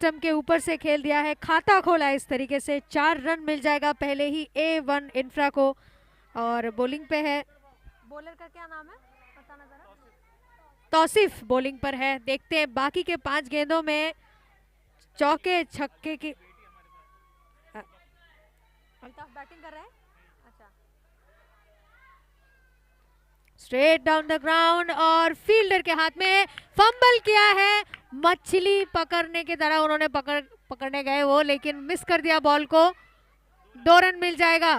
Stump के ऊपर से खेल दिया है, खाता खोला इस तरीके से। 4 रन मिल जाएगा पहले ही A1 इंफ्रा को। और बॉलिंग पे है, बॉलर का क्या नाम है बताना जरा। तौसीफ बॉलिंग पर है। देखते हैं बाकी के 5 गेंदों में चौके छक्के की। अल्ताफ बैटिंग कर रहा है। अच्छा, स्ट्रेट डाउन द ग्राउंड और फील्डर के हाथ में फंबल किया है। मछली पकड़ने की तरह उन्होंने पकड़ने गए वो, लेकिन मिस कर दिया बॉल को। 2 रन मिल जाएगा।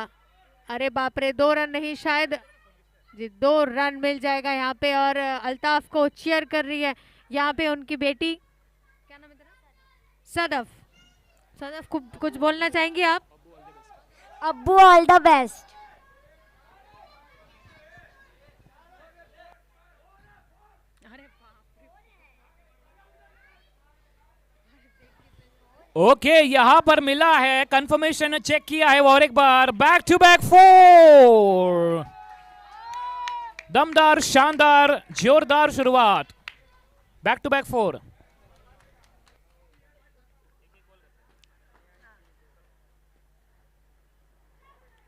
अरे बाप रे, 2 रन नहीं शायद जी, 2 रन मिल जाएगा यहाँ पे। और अल्ताफ को चीयर कर रही है यहाँ पे उनकी बेटी, क्या नाम है तेरा? सदफ। सदफ कुछ बोलना चाहेंगी आप? अब्बू ऑल द बेस्ट। ओके, यहां पर मिला है कंफर्मेशन, चेक किया है और एक बार बैक टू बैक 4। दमदार, शानदार, जोरदार शुरुआत। Back to back 4।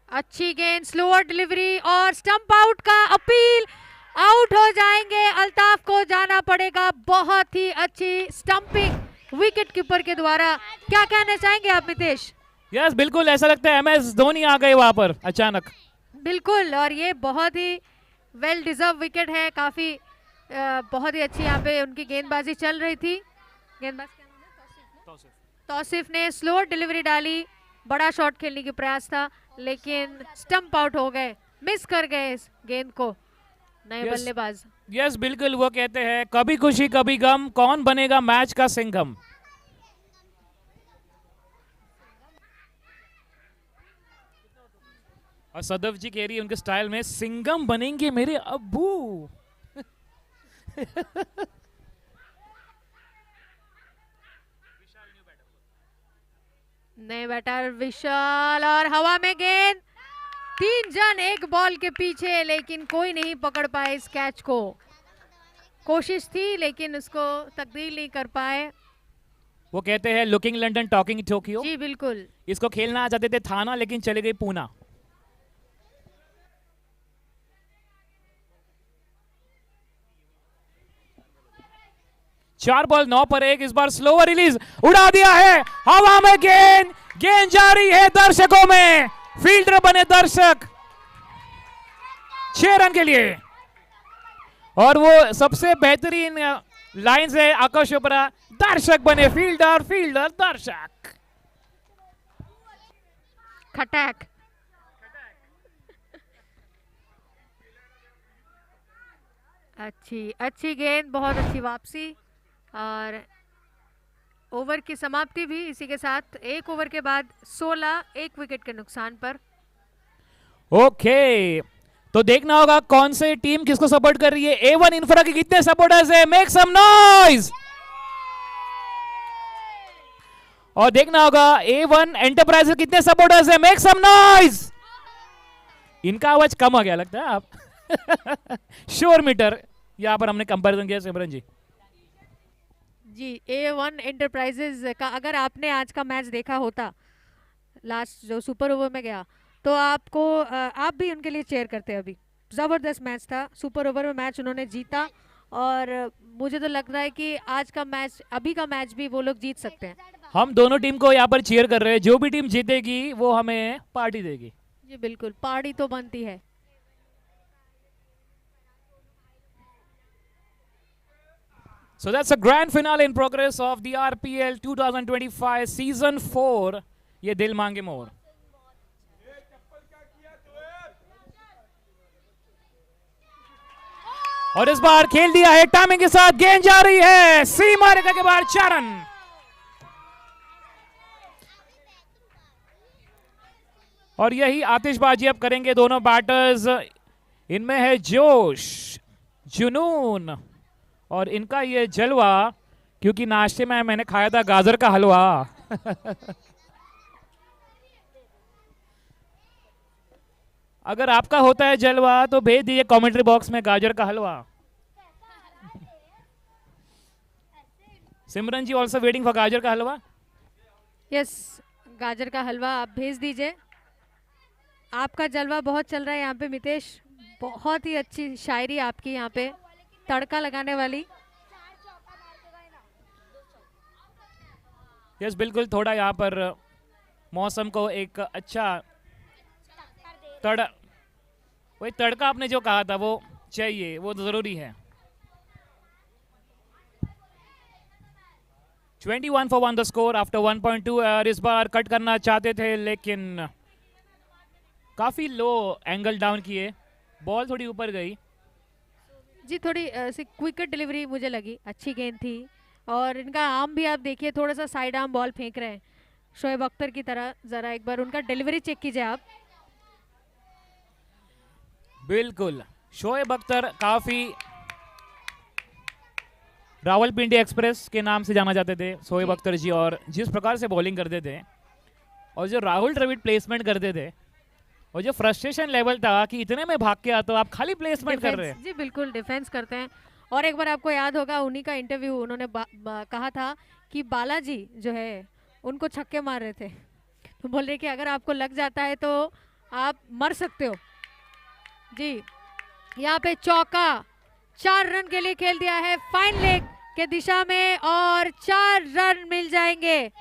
अच्छी गेंद, स्लोअर डिलीवरी और स्टंप आउट का अपील। आउट हो जाएंगे, अल्ताफ को जाना पड़ेगा। बहुत ही अच्छी स्टंपिंग विकेट कीपर के द्वारा। क्या कहना चाहेंगे आप मितेश? यस, बिल्कुल ऐसा लगता है MS धोनी आ गए वहां पर अचानक। बिल्कुल, और ये बहुत ही वेल डिजर्व विकेट है। काफी बहुत ही अच्छी यहाँ पे उनकी गेंदबाजी चल रही थी। गेंदबाज क्या नाम है? तौसीफ ने स्लोअर डिलीवरी डाली। बड़ा शॉट खेलने की प्रयास था, लेकिन स्टंप आउट हो गए, मिस कर गए इस गेंद को नए बल्लेबाज। यस, बिल्कुल, वो कहते हैं कभी खुशी कभी गम, कौन बनेगा मैच का सिंघम। और सदफ जी कह रही है उनके स्टाइल में, सिंघम बनेंगे मेरे अब्बू। नए बैटर विशाल, और हवा में गेंद। 3 जन एक बॉल के पीछे, लेकिन कोई नहीं पकड़ पाए इस कैच को। कोशिश थी लेकिन उसको तब्दील नहीं कर पाए। वो कहते हैं लुकिंग लंदन टॉकिंग टोक्यो। जी बिल्कुल। इसको खेलना चाहते थे थाना, लेकिन चले गए पूना। चार बॉल 9 पर 1। इस बार स्लोअर रिलीज, उड़ा दिया है हवा में गेंद। गेंद जा रही है दर्शकों में, फील्डर बने दर्शक 6 रन के लिए। और वो सबसे बेहतरीन लाइन है आकाश चोपड़ा, दर्शक बने फील्डर, फील्डर दर्शक। खटैक। अच्छी गेंद, बहुत अच्छी वापसी। और ओवर की समाप्ति भी इसी के साथ। 1 ओवर के बाद 16, 1 विकेट के नुकसान पर। ओके, तो देखना होगा कौन से टीम किसको सपोर्ट कर रही है। A1 इंफ्रा के कितने सपोर्टर्स है, मेक सम नॉइज। और देखना होगा A1 एंटरप्राइजेस कितने सपोर्टर्स है, मेक सम नॉइज। इनका आवाज कम आ गया लगता है आप। श्योर मीटर यहां पर हमने कंपैरिजन किया सिमरन जी। जी, A1 एंटरप्राइजेज का अगर आपने आज का मैच देखा होता, लास्ट जो सुपर ओवर में गया, तो आपको आप भी उनके लिए चेयर करते। अभी ज़बरदस्त मैच था, सुपर ओवर में मैच उन्होंने जीता। और मुझे तो लग रहा है कि आज का मैच, अभी का मैच भी वो लोग जीत सकते हैं। हम दोनों टीम को यहाँ पर चीयर कर रहे हैं, जो भी टीम जीतेगी वो हमें पार्टी देगी। जी बिल्कुल, पार्टी तो बनती है। So that's a grand finale in progress of the RPL 2025 Season 4. ये दिल मांगे मोर। और इस बार खेल दिया है टाइमिंग के साथ, गेंद जा रही है सीमा रेखा के बाहर, 4 रन। और यही आतिशबाजी अब करेंगे दोनों बैटर्स। इनमें है जोश, जुनून और इनका ये जलवा, क्योंकि नाश्ते में मैंने खाया था गाजर का हलवा। अगर आपका होता है जलवा तो भेज दीजिए कमेंट्री बॉक्स में गाजर का हलवा। सिमरन जी ऑल्सो वेटिंग फॉर गाजर का हलवा. यस, गाजर का हलवा आप भेज दीजिए. आपका जलवा बहुत चल रहा है यहाँ पे मितेश. बहुत ही अच्छी शायरी आपकी यहाँ पे, तड़का लगाने वाली. यस बिल्कुल, थोड़ा यहाँ पर मौसम को एक अच्छा वही तड़का आपने जो कहा था वो चाहिए, वो तो जरूरी है. 21 for 1 द स्कोर आफ्टर 1.2. और इस बार कट करना चाहते थे लेकिन काफी लो एंगल डाउन किए, बॉल थोड़ी ऊपर गई. जी थोड़ी सी क्विकर डिलीवरी मुझे लगी, अच्छी गेंद थी. और इनका आर्म भी आप देखिए, थोड़ा सा साइड आर्म बॉल फेंक रहे हैं शोएब अख्तर की तरह. जरा एक बार उनका डिलीवरी चेक कीजिए आप. बिल्कुल, शोएब अख्तर काफी रावलपिंडी एक्सप्रेस के नाम से जाना जाते थे शोएब अख्तर जी. और जिस प्रकार से बॉलिंग करते थे और जो राहुल द्रविड़ प्लेसमेंट करते थे, और जो फ्रस्ट्रेशन लेवल था कि इतने में भाग के आते हो आप, खाली प्लेसमेंट कर रहे हैं. जी बिल्कुल, डिफेंस करते हैं. और एक बार आपको याद होगा उन्हीं का इंटरव्यू, उन्होंने कहा था कि बालाजी जो है उनको छक्के मार रहे थे, तो बोल रहे कि अगर आपको लग जाता है तो आप मर सकते हो. जी यहाँ पे चौका, 4 रन के लिए खेल दिया है फाइन लेग के दिशा में, और 4 रन मिल जाएंगे.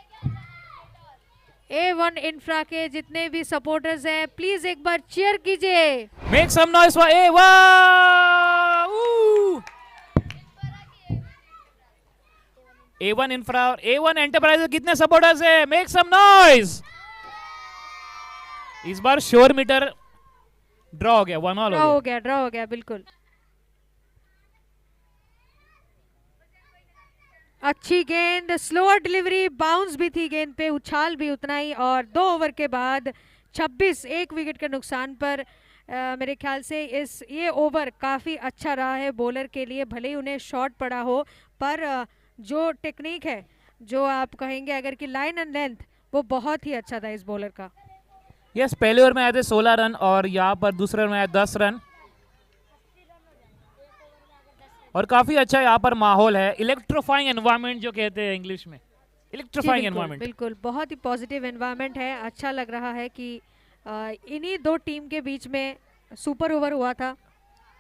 A1 इंफ्रा के जितने भी सपोर्टर्स हैं प्लीज एक बार चीयर कीजिए. Make some noise for A1. A1 infra और A1 एंटरप्राइजेस कितने सपोर्टर्स है? Make some noise. इस बार शोर मीटर ड्रॉ हो गया, 1-1 ड्रॉ हो गया बिल्कुल. अच्छी गेंद, स्लोअर डिलीवरी, बाउंस भी थी गेंद पे, उछाल भी उतना ही. और 2 ओवर के बाद 26, 1 विकेट के नुकसान पर मेरे ख्याल से ये ओवर काफ़ी अच्छा रहा है बॉलर के लिए. भले ही उन्हें शॉट पड़ा हो, पर जो टेक्निक है, जो आप कहेंगे अगर कि लाइन एंड लेंथ, वो बहुत ही अच्छा था इस बॉलर का. यस, पहले ओवर में आए थे 16 रन और यहाँ पर दूसरे ओवर में आए 10 रन. और काफी अच्छा यहाँ पर माहौल है, इलेक्ट्रीफाइंग एनवायरनमेंट जो कहते हैं इंग्लिश में, इलेक्ट्रीफाइंग एनवायरनमेंट. बिल्कुल, बहुत ही पॉजिटिव एनवायरनमेंट है. अच्छा लग रहा है कि इन्हीं 2 टीम के बीच में सुपर ओवर हुआ था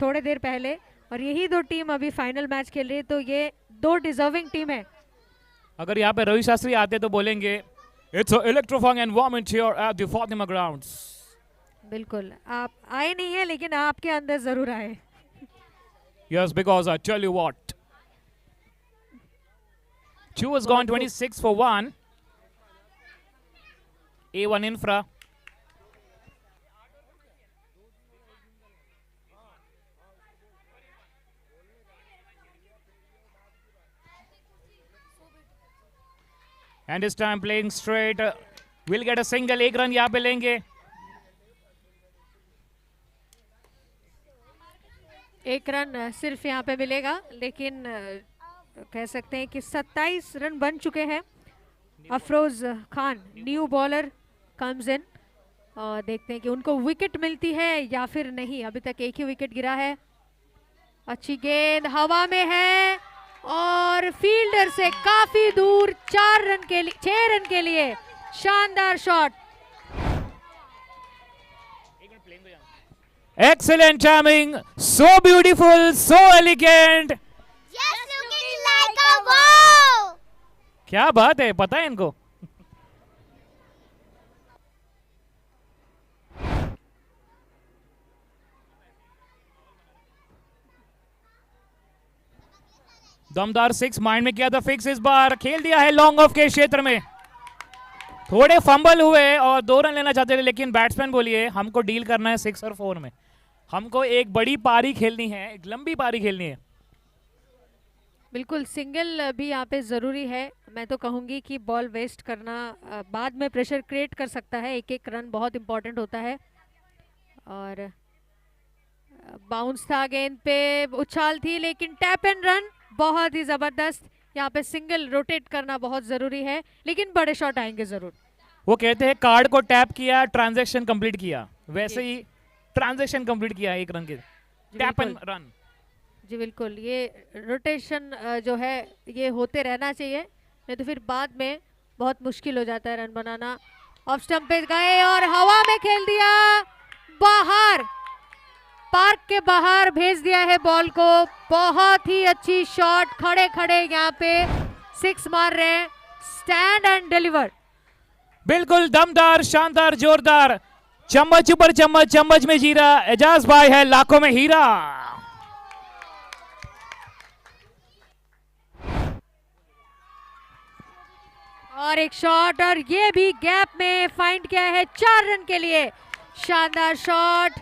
थोड़े देर पहले, और यही 2 टीम अभी फाइनल मैच खेल रही है. तो ये 2 डिजर्विंग टीम है. अगर यहाँ पे रवि शास्त्री आते तो बोलेंगे it's electrifying environment here at the Fatima grounds. बिल्कुल, आप आए नहीं है लेकिन आपके अंदर जरूर आए. Yes, because I tell you what. 2 has gone 26 for 1. A1 infra. And this time playing straight. We'll get a single. 1 run यहाँ पे लेंगे. 1 रन सिर्फ यहाँ पे मिलेगा, लेकिन कह सकते हैं कि 27 रन बन चुके हैं. Afroz Khan new bowler comes in, और देखते हैं कि उनको विकेट मिलती है या फिर नहीं. अभी तक 1 ही विकेट गिरा है. अच्छी गेंद हवा में है और फील्डर से काफी दूर, 6 रन के लिए शानदार shot. Excellent timing, so beautiful, so elegant. Just looking like a wow. क्या बात है, पता है इनको. दमदार 6 माइंड में किया था फिक्स. इस बार खेल दिया है लॉन्ग ऑफ के क्षेत्र में. थोड़े फंबल हुए और 2 रन लेना चाहते थे, लेकिन बैट्समैन बोलिए हमको डील करना है 6 और 4 में. हमको एक बड़ी पारी खेलनी है, एक लंबी पारी खेलनी है. बिल्कुल, सिंगल भी यहाँ पे ज़रूरी है. मैं तो कहूँगी कि बॉल वेस्ट करना बाद में प्रेशर क्रिएट कर सकता है. 1-1 रन बहुत इंपॉर्टेंट होता है. और बाउंस था गेंद पे, उछाल थी, लेकिन टैप एंड रन बहुत ही ज़बरदस्त. यहाँ पे सिंगल रोटेट करना बहुत ज़रूरी है, लेकिन बड़े शॉट आएंगे ज़रूर. वो कहते हैं कार्ड को टैप किया, ट्रांजैक्शन कंप्लीट किया. वैसे ही ट्रांजैक्शन कंप्लीट किया 1 रन के, टैप एंड रन. जी बिल्कुल, ये रोटेशन जो है ये होते रहना चाहिए, नहीं तो फिर बाद में बहुत मुश्किल हो जाता है रन बनाना। ऑफ स्टंप पे गए और हवा में खेल दिया, बाहर, पार्क के बाहर भेज दिया है बॉल को। बहुत ही अच्छी शॉट, खड़े खड़े यहाँ पे 6 मार रहे हैं, स्टैंड एंड डिलीवर। बिल्कुल दमदार, शानदार, जोरदार, चम्मच ऊपर चम्मच, चम्मच में जीरा, एजाज भाई है लाखों में हीरा। और एक शॉट, और ये भी गैप में फाइंड किया है 4 रन के लिए। शानदार शॉट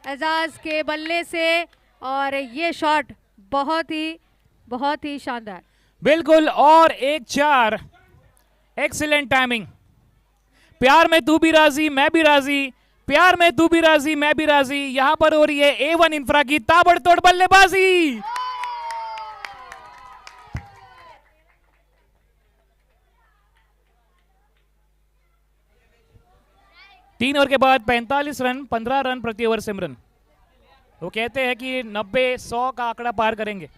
एजाज के बल्ले से, और ये शॉट बहुत ही शानदार। बिल्कुल, और एक 4, एक्सीलेंट टाइमिंग। प्यार में तू भी राजी मैं भी राजी, प्यार में तू भी राजी मैं भी राजी, यहां पर हो रही है A1 इंफ्रा की ताबड़तोड़ बल्लेबाजी। तीन ओवर के बाद 45 रन, 15 रन प्रति ओवर सिमरन। वो कहते हैं कि 90-100 का आंकड़ा पार करेंगे।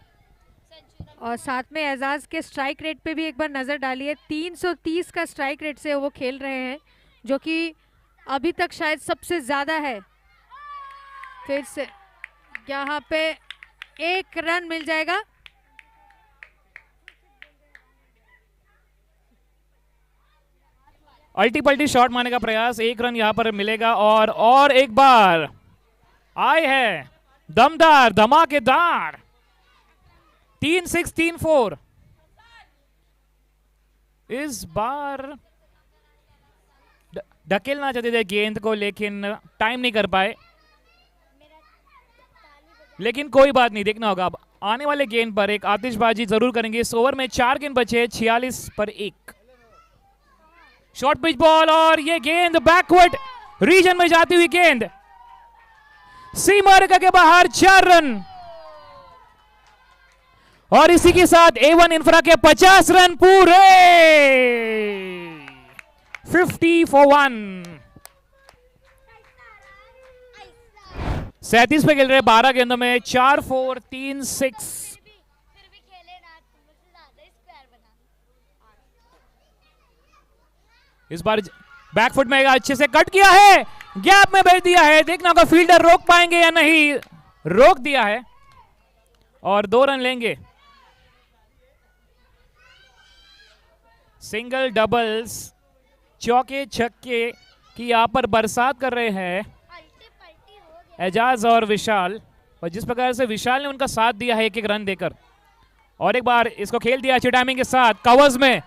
और साथ में एजाज के स्ट्राइक रेट पे भी एक बार नजर डालिए, 330 का स्ट्राइक रेट से वो खेल रहे हैं, जो कि अभी तक शायद सबसे ज्यादा है। फिर से यहाँ पे 1 रन मिल जाएगा। अल्टी पल्टी शॉट मारने का प्रयास, 1 रन यहां पर मिलेगा। और एक बार आए है दमदार, धमाकेदार, 3-6, 3-4। इस बार ढकेलना चाहते थे गेंद को, लेकिन टाइम नहीं कर पाए। लेकिन कोई बात नहीं, देखना होगा अब आने वाले गेंद पर एक आतिशबाजी जरूर करेंगे। इस ओवर में 4 गेंद बचे, 46 पर 1। शॉर्ट पिच बॉल, और ये गेंद बैकवर्ड रीजन में जाती हुई गेंद सीमा रेखा के बाहर, 4 रन। और इसी के साथ A1 इंफ्रा के 50 रन पूरे, 50 for 1। 37 पे खेल रहे 12 गेंदों में, 4-4, 3-6। इस बार बैकफुट में अच्छे से कट किया है, गैप में भेज दिया है। देखना होगा फील्डर रोक पाएंगे या नहीं, रोक दिया है और 2 रन लेंगे। सिंगल, डबल्स, चौके छक्के की यहां पर बरसात कर रहे हैं एजाज और विशाल। और जिस प्रकार से विशाल ने उनका साथ दिया है 1-1 रन देकर, और एक बार इसको खेल दिया अच्छी टाइमिंग के साथ, कवर्स में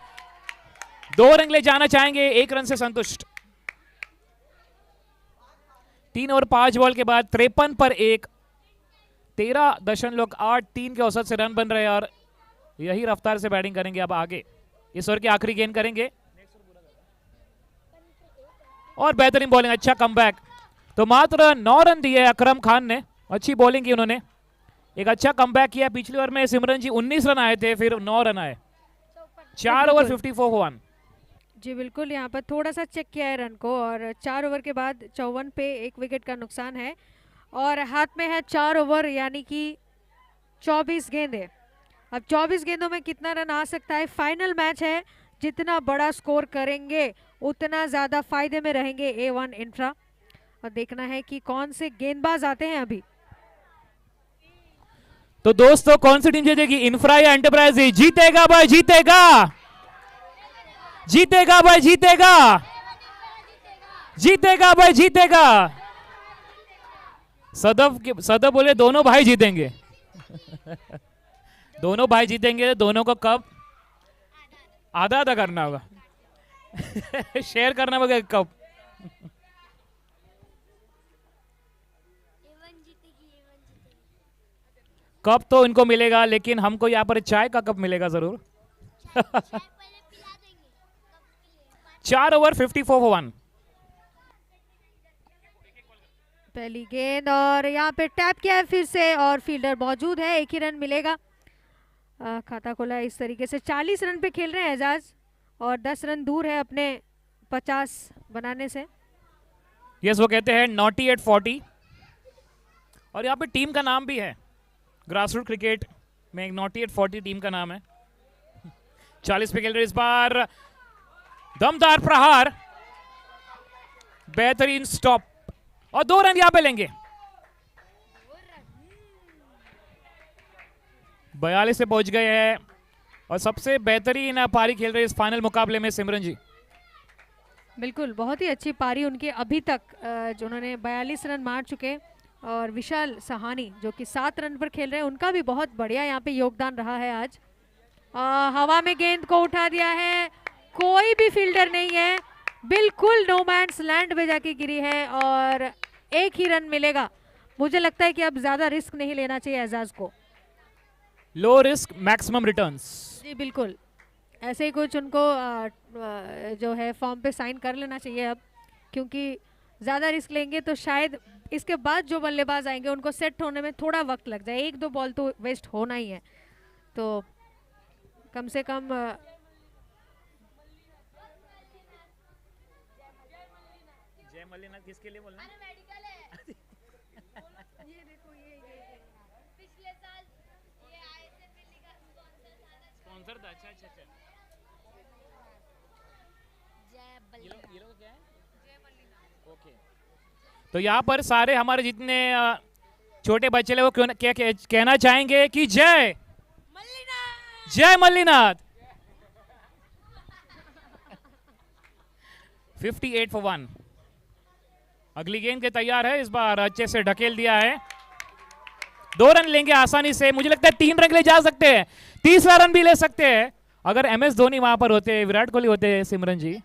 2 रन ले जाना चाहेंगे, 1 रन से संतुष्ट। 3 और 5 बॉल के बाद 53 पर 1, 13.83 के औसत से रन बन रहे हैं। और यही रफ्तार से बैटिंग करेंगे अब आगे। इस ओवर की आखिरी गेंद करेंगे, और बेहतरीन बॉलिंग, अच्छा कमबैक। तो मात्र 9 रन दिए अकरम खान ने, अच्छी बॉलिंग की उन्होंने, एक अच्छा कमबैक किया। पिछले ओवर में सिमरन जी 19 रन आए थे, फिर 9 रन आए, 4 ओवर 54 for 1। जी बिल्कुल, यहाँ पर थोड़ा सा चेक किया है रन को, और 4 ओवर के बाद 54 पे 1 विकेट का नुकसान है, और हाथ में है 4 ओवर यानी कि 24 गेंदें। अब 24 गेंदों में कितना रन आ सकता है, फाइनल मैच है, जितना बड़ा स्कोर करेंगे उतना ज़्यादा फायदे में रहेंगे A1 इंफ्रा। और देखना है कि कौन से गेंदबाज आते हैं अभी। तो दोस्तों कौन सी टीम जीतेगी, इंफ्रा या एंटरप्राइज? जीतेगा भाई जीतेगा, जीतेगा भाई जीतेगा, जीतेगा भाई जीतेगा। सदव बोले दोनों भाई जीतेंगे। दोनों भाई जीतेंगे, दोनों को कब आधा आधा करना होगा। शेयर करना होगा कब। कप तो इनको मिलेगा, लेकिन हमको यहाँ पर चाय का कप मिलेगा जरूर। 4 ओवर 54 for 1। पहली गेंद, और यहाँ पे टैप किया है फिर से, और फील्डर मौजूद है, 1 ही रन मिलेगा। खाता खोला इस तरीके से। 40 रन पे खेल रहे हैं एजाज, और 10 रन दूर है अपने 50 बनाने से। यस, वो कहते हैं नॉटी एट 40। और यहाँ पे टीम का नाम भी है, ग्रासरूट क्रिकेट में नॉटी एट 40 टीम का नाम है। 40 पे खेल रहे इस बार, दमदार प्रहार, बेहतरीन स्टॉप और 2 रन यहां पे लेंगे। 42 से पहुंच गए हैं और सबसे बेहतरीन पारी खेल रहे इस फाइनल मुकाबले में सिमरन जी। बिल्कुल, बहुत ही अच्छी पारी उनकी अभी तक, जिन्होंने 42 रन मार चुके। और विशाल सहानी जो कि 7 रन पर खेल रहे हैं, उनका भी बहुत बढ़िया यहाँ पे योगदान रहा है आज। हवा में गेंद को उठा दिया है, कोई भी फील्डर नहीं है, बिल्कुल नो मैन्स लैंड पे जाके गिरी है और 1 ही रन मिलेगा। मुझे लगता है कि अब ज्यादा रिस्क नहीं लेना चाहिए एजाज को। Low risk maximum returns. जी बिल्कुल, ऐसे ही कुछ उनको जो है फॉर्म पे साइन कर लेना चाहिए अब, क्योंकि ज़्यादा रिस्क लेंगे तो शायद इसके बाद जो बल्लेबाज आएंगे उनको सेट होने में थोड़ा वक्त लग जाए। 1-2 बॉल तो वेस्ट होना ही है, तो कम से कम जय मल्लिनाथ किसके लिए बोलना? पिछले साल ये आईएसएल दिल्ली का स्पॉन्सर था। अच्छा अच्छा अच्छा। ये लोग क्या है? जय मल्लिनाथ। ओके, तो यहाँ पर सारे हमारे जितने छोटे बच्चे लोग क्या कहना चाहेंगे कि जय मल्लिनाथ, जय मल्लिनाथ। 58 for 1। अगली गेंद के तैयार है, इस बार अच्छे से ढकेल दिया है। 2 रन लेंगे आसानी से, मुझे लगता है 3 रन ले जा सकते हैं, तीसरा रन भी ले सकते हैं। अगर MS धोनी वहां पर होते, विराट कोहली होते सिमरन जी,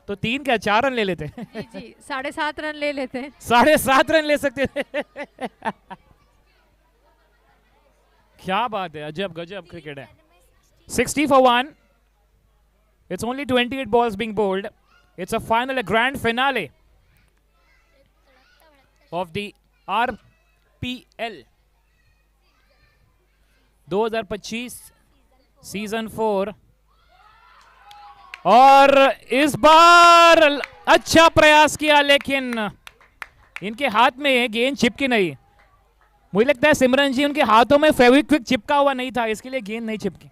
तो 3 क्या 4 रन ले लेते। जी 7.5 रन ले लेते, 7.5 रन ले सकते थे। क्या बात है, अजब गजब क्रिकेट है। 60 for 1। It's only 28 balls being bowled. It's a final, a grand finale of the RPL 2025 season 4। और इस बार अच्छा प्रयास किया, लेकिन इनके हाथ में गेंद चिपकी नहीं। मुझे लगता है सिमरन जी उनके हाथों में फेविक्विक चिपका हुआ नहीं था, इसके लिए गेंद नहीं चिपकी।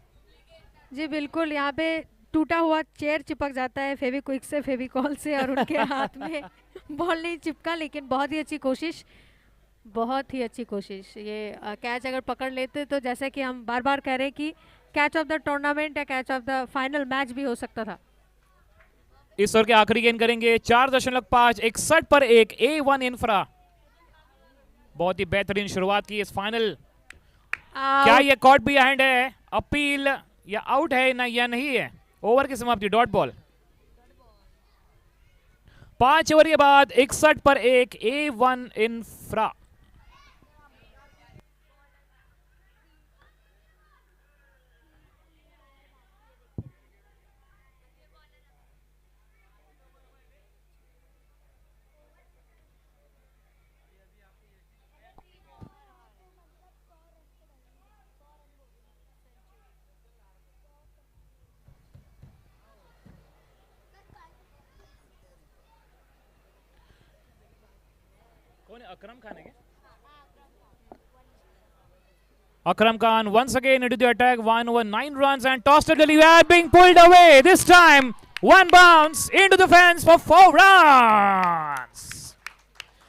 जी बिल्कुल, यहाँ पे टूटा हुआ चेयर चिपक जाता है फेविक्विक से, फेविकॉल से, और उनके हाथ में बॉल नहीं चिपका। लेकिन बहुत ही अच्छी कोशिश, बहुत ही अच्छी कोशिश। ये कैच अगर पकड़ लेते तो जैसे कि हम बार बार कह रहे हैं कि कैच ऑफ द टूर्नामेंट या catch of the final match भी हो सकता था। इस ओवर के आखिरी गेंद करेंगे 4.5 61 पर 1 A1 इंफ्रा। बहुत ही बेहतरीन शुरुआत की इस फाइनल। क्या ये कॉट बिहाइंड है, अपील या आउट है ना या नहीं है? ओवर की समाप्ति, डॉट बॉल। 5 ओवर के बाद 61 पर 1 A1 infra. Akram Khan again. Akram Khan once again into the attack, 1 over 9 runs and tossed to the left, being pulled away. This time, 1 bounce into the fence for 4 runs.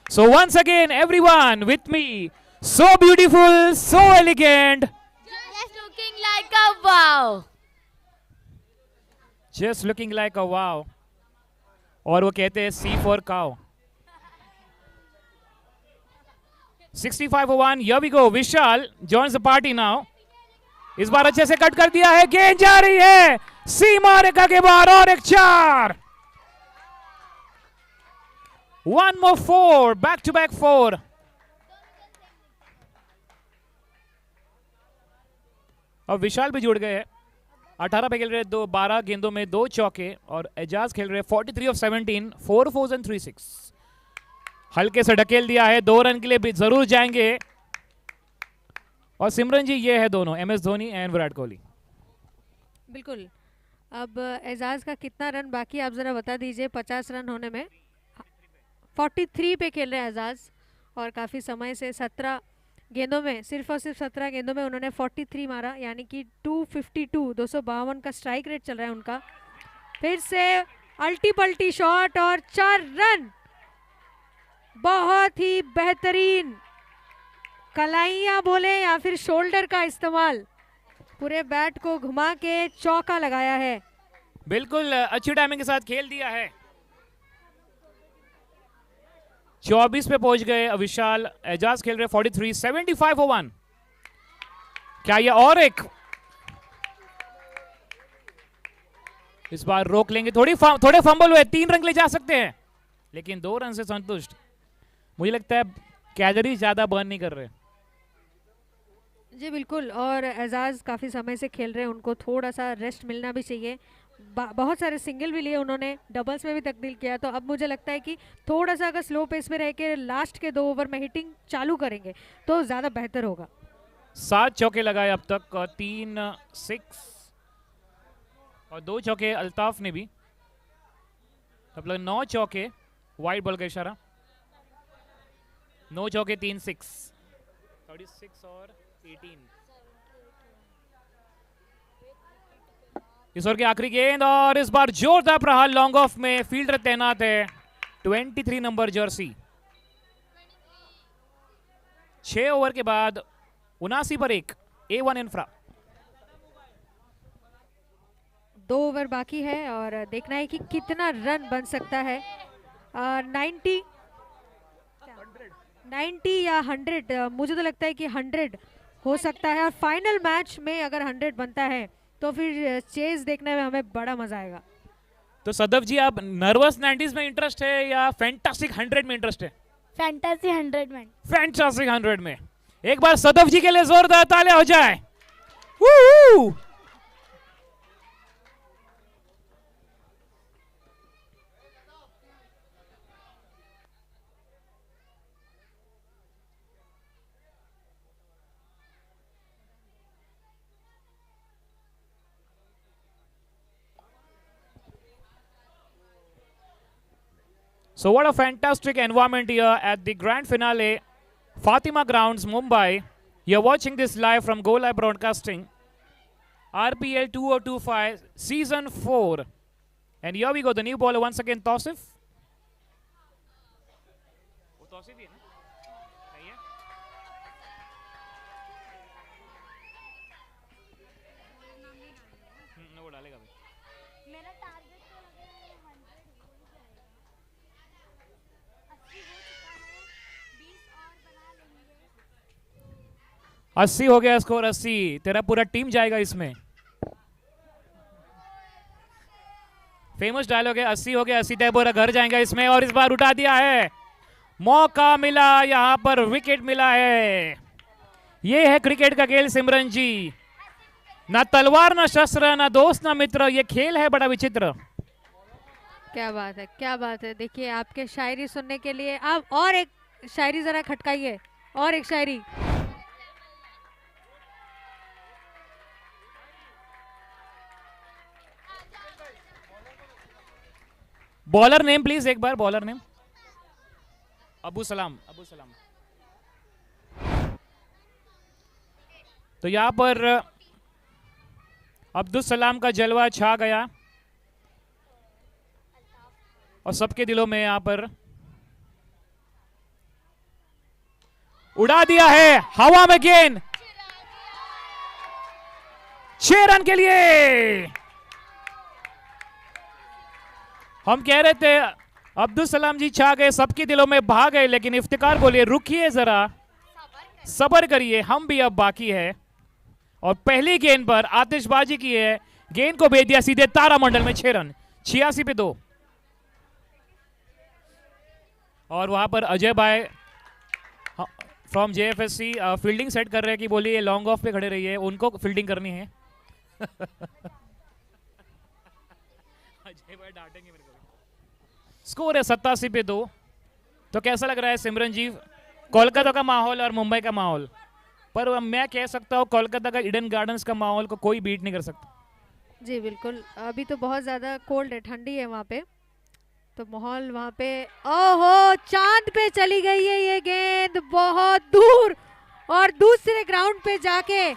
So once again, everyone with me, so beautiful, so elegant. Just looking like a wow. Just looking like a wow. और वो कहते हैं C for cow. 65 for 1. Here we go. Vishal joins the party now. इस बार अच्छे से cut कर दिया है, गेंद जा रही है सीमा रेखा के बाहर और एक 4। 1 more 4, back to back 4. अब विशाल भी जुड़ गए हैं। 18 पे खेल रहे 12 गेंदों में 2 चौके, और एजाज खेल रहे 43 of 17, 4 4s and 3 6। हल्के से ढकेल दिया है, 2 रन के लिए भी जरूर जाएंगे। और सिमरन जी, ये है दोनों, MS धोनी एंड विराट कोहली। बिल्कुल। अब एजाज का कितना रन बाकी आप जरा बता दीजिए। 50 रन होने में 43 पे खेल रहे हैं एजाज, और काफ़ी समय से 17 गेंदों में, सिर्फ और सिर्फ 17 गेंदों में उन्होंने 43 मारा, यानी कि 252 252 का स्ट्राइक रेट चल रहा है उनका। फिर से अल्टी पल्टी शॉट और 4 रन। बहुत ही बेहतरीन कलाइयां बोले या फिर शोल्डर का इस्तेमाल, पूरे बैट को घुमा के चौका लगाया है। बिल्कुल अच्छी टाइमिंग के साथ खेल दिया है। 24 पे पहुंच गए विशाल। एजाज खेल रहे 43, 75 for 1। क्या ये और एक इस बार रोक लेंगे? थोड़े फंबल हुए, 3 रन ले जा सकते हैं, लेकिन 2 रन से संतुष्ट। मुझे लगता है कैलोरी ज्यादा बर्न नहीं कर रहे। जी बिल्कुल, और एजाज काफ़ी समय से खेल रहे हैं, उनको थोड़ा सा रेस्ट मिलना भी चाहिए। बहुत सारे सिंगल भी लिए उन्होंने, डबल्स में भी तब्दील किया, तो अब मुझे लगता है कि थोड़ा सा अगर स्लो पेस में रह के लास्ट के 2 ओवर में हिटिंग चालू करेंगे तो ज़्यादा बेहतर होगा। 7 चौके लगाए अब तक, 3 6 और 2 चौके अल्ताफ ने भी, मतलब 9 चौके। वाइड बॉल का इशारा, 9 चौके 3 6, 36 और 18। इस ओवर की आखिरी गेंद और इस बार जोरदार प्रहार लॉन्ग ऑफ में। फील्डर तैनात है, 23 नंबर जर्सी। 6 ओवर के बाद 79 पर 1, A1 इंफ्रा। 2 ओवर बाकी है और देखना है कि कितना रन बन सकता है। 90 या 100, मुझे तो लगता है कि 100 हो सकता है, और फाइनल मैच में अगर 100 बनता है तो फिर चेज देखने में हमें बड़ा मजा आएगा। तो सदफ जी, आप नर्वस 90s में इंटरेस्ट है या फैंटास्टिक 100 में इंटरेस्ट है? फैंटेसी 100 में। फैंटास्टिक 100 में। एक बार सदफ जी के लिए जोरदार तालियां हो जाए। वूहू! So what a fantastic environment here at the grand finale, Fatima Grounds, Mumbai. You're watching this live from Go Live Broadcasting, RPL 2025, Season 4. And here we go, the new bowler once again, Tausif. वो तौसीफ ही है ना? नहीं है? वो डालेगा भी। मेरा target तो लग रहा है 100 हो जाएगा। 80 हो चुका है, 20 और बना लेंगे। 80 हो गया स्कोर, 80। तेरा पूरा टीम जाएगा इसमें। फेमस डायलॉग है, 80 हो गया, 80 तय पूरा घर जाएगा इसमें। और इस बार उठा दिया है, मौका मिला, यहां पर विकेट मिला है। ये है क्रिकेट का खेल सिमरन जी, ना तलवार ना शस्त्र, ना दोस्त ना मित्र, ये खेल है बड़ा विचित्र। क्या बात है, क्या बात है। देखिए, आपके शायरी सुनने के लिए आप और एक शायरी जरा खटकाइए, और एक शायरी। बॉलर नेम प्लीज, एक बार बॉलर नेम। अबू सलाम, अबू सलाम। तो यहां पर अब्दुल सलाम का जलवा छा गया और सबके दिलों में यहां पर उड़ा दिया है हवा में गेंद। 6 रन के लिए। हम कह रहे थे अब्दुल सलाम जी छा गए, सबके दिलों में भा गए, लेकिन इफ्तिकार बोलिए रुकिए जरा, सब्र करिए, हम भी अब बाकी है। और पहली गेंद पर आतिशबाजी की है, गेंद को भेज दिया सीधे तारामंडल में। 6 रन, 86 पे 2। और वहां पर अजय भाई फ्रॉम जेएफएससी फील्डिंग सेट कर रहे हैं कि बोलिए लॉन्ग ऑफ पे खड़े रहिए, उनको फील्डिंग करनी है। अजय भाई डांटेंगे मेरे को। स्कोर है 87 पे 2। तो कैसा लग रहा है सिमरन जी, कोलकाता का माहौल और मुंबई का माहौल? पर मैं कह सकता हूँ कोलकाता का ईडन गार्डन्स का माहौल को कोई बीट नहीं कर सकता। जी बिल्कुल, अभी तो बहुत ज़्यादा कोल्ड है, ठंडी है वहाँ पे, तो माहौल वहाँ पे। ओहो, चांद पे चली गई है ये गेंद, बहुत दूर। और दूसरे ग्राउंड पे जाके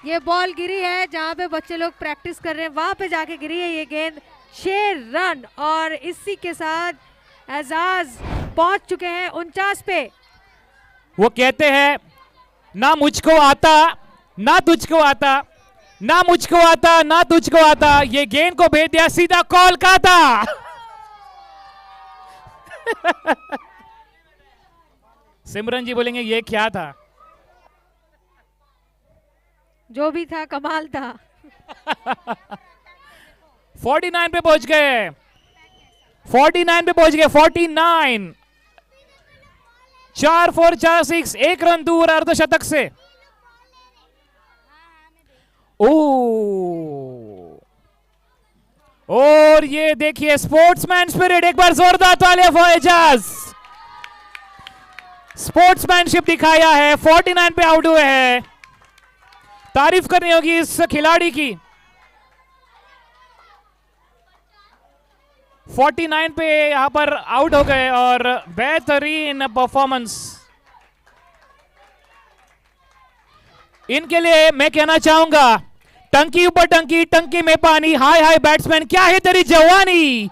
ये बॉल गिरी है, जहां पे बच्चे लोग प्रैक्टिस कर रहे हैं वहां पे जाके गिरी है ये गेंद। 6 रन और इसी के साथ एजाज पहुंच चुके हैं 49 पे। वो कहते हैं ना मुझको आता ना तुझको आता, ना मुझको आता ना तुझको आता, ये गेंद को भेज दिया सीधा कोलकाता। सिमरन जी बोलेंगे ये क्या था? जो भी था कमाल था। 49 पे पहुंच गए, 49 पे पहुंच गए, 49। 4 4 4 6, 1 रन दूर अर्धशतक से। ओ, और ये देखिए स्पोर्ट्समैन स्पिरिट, एक बार जोरदार तालियां फॉर एजाज। स्पोर्ट्समैनशिप दिखाया है, 49 पे आउट हुए हैं। तारीफ करनी होगी इस खिलाड़ी की। 49 पे यहां पर आउट हो गए और बेहतरीन परफॉर्मेंस इनके लिए। मैं कहना चाहूंगा टंकी ऊपर टंकी, टंकी में पानी, हाय हाय बैट्समैन क्या है तेरी जवानी।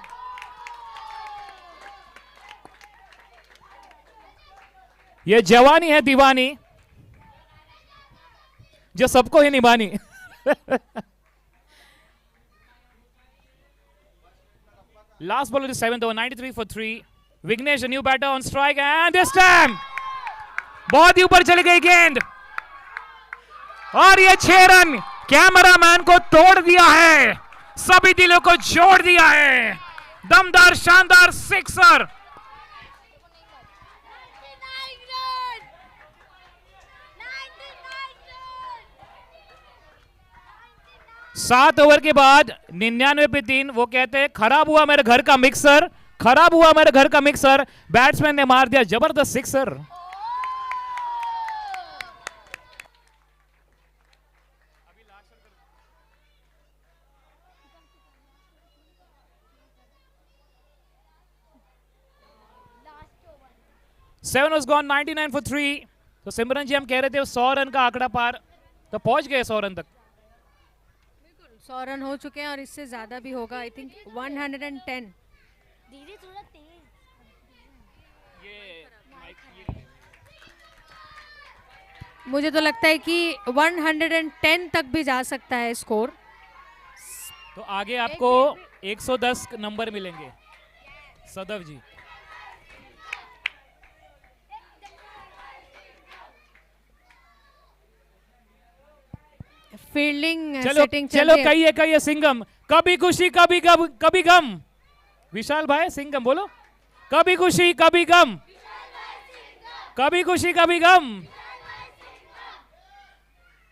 ये जवानी है दीवानी जो सबको ही निभानी। Last ball of the 7th over, 93 for 3. Vignesh, a new batter on strike, and this time बहुत ही ऊपर चली गई गेंद और ये 6 रन कैमरामैन को तोड़ दिया है, सभी दिलों को जोड़ दिया है। दमदार शानदार सिक्सर। 7 ओवर के बाद 99 पे 3। वो कहते हैं खराब हुआ मेरे घर का मिक्सर, खराब हुआ मेरे घर का मिक्सर। बैट्समैन ने मार दिया जबरदस्त sixer. Seven was gone, 99 for 3। तो सिमरन जी हम कह रहे थे 100 रन का आंकड़ा पार, तो पहुंच गए 100 रन तक। 100 रन हो चुके हैं और इससे ज्यादा भी होगा। I think 110। दीदी थोड़ा तेज। मुझे तो लगता है कि 110 तक भी जा सकता है स्कोर। तो आगे आपको 110 नंबर मिलेंगे सदव जी। फील्डिंग चलो सेटिंग चलो कहिए सिंघम, कभी खुशी कभी गम, कभी गम। विशाल भाई सिंघम बोलो, कभी खुशी कभी गम, कभी खुशी कभी गम।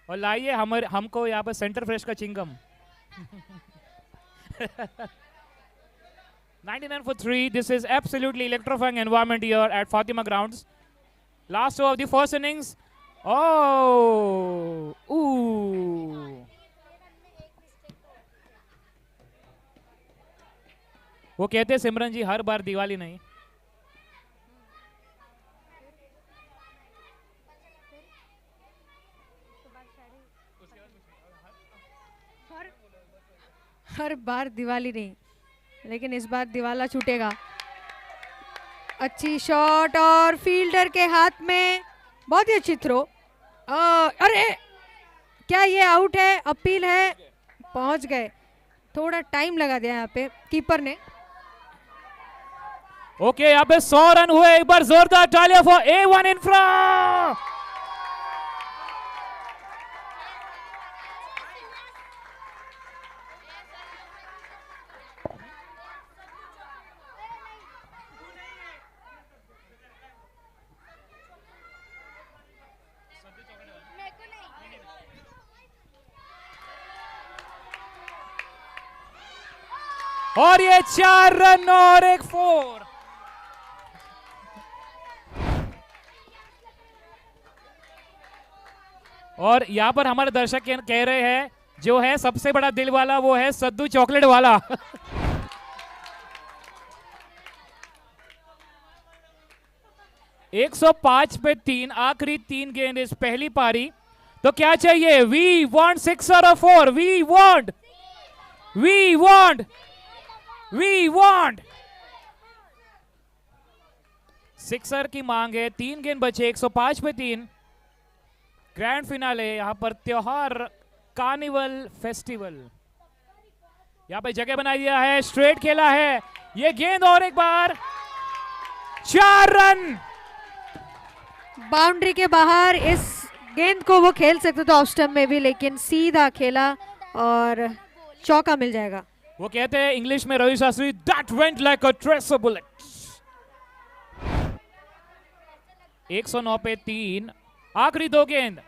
और लाइए हमको यहाँ पर सेंटर फ्रेश का Chingam. 99 for 3. This is absolutely electrifying environment here at Fatima Grounds. Last over of the first innings. Oh, ooh. वो कहते हैं सिमरन जी हर बार दिवाली नहीं। हर बार दिवाली नहीं, लेकिन इस बार दिवाला छूटेगा। अच्छी शॉट और फील्डर के हाथ में, बहुत ही अच्छी थ्रो। अरे क्या ये आउट है? अपील है। पहुंच गए, थोड़ा टाइम लगा दिया यहाँ पे कीपर ने। ओके यहाँ पे 100 रन हुए। एक बार जोरदार तालियां फॉर A1 इंफ्रा। और ये 4 रन और 1 4। और यहां पर हमारे दर्शक कह रहे हैं जो है सबसे बड़ा दिल वाला वो है सद्दू चॉकलेट वाला। 105 पे 3, आखिरी 3 गेंद इस पहली पारी। तो क्या चाहिए? वी वांट 6 और 4। वी वांट सिक्सर की मांग है। 3 गेंद बचे, 105 पे 3। ग्रैंड फिनाले, यहां पर त्योहार, कार्निवल फेस्टिवल। यहां पे जगह बना दिया है, स्ट्रेट खेला है ये गेंद, और एक बार 4 रन। बाउंड्री के बाहर इस गेंद को वो खेल सकते थे ऑफ स्टंप में भी, लेकिन सीधा खेला और चौका मिल जाएगा। वो कहते हैं इंग्लिश में Ravi Shastri, that went like a tracer bullet. 109 पे 3, आखिरी 2 गेंद,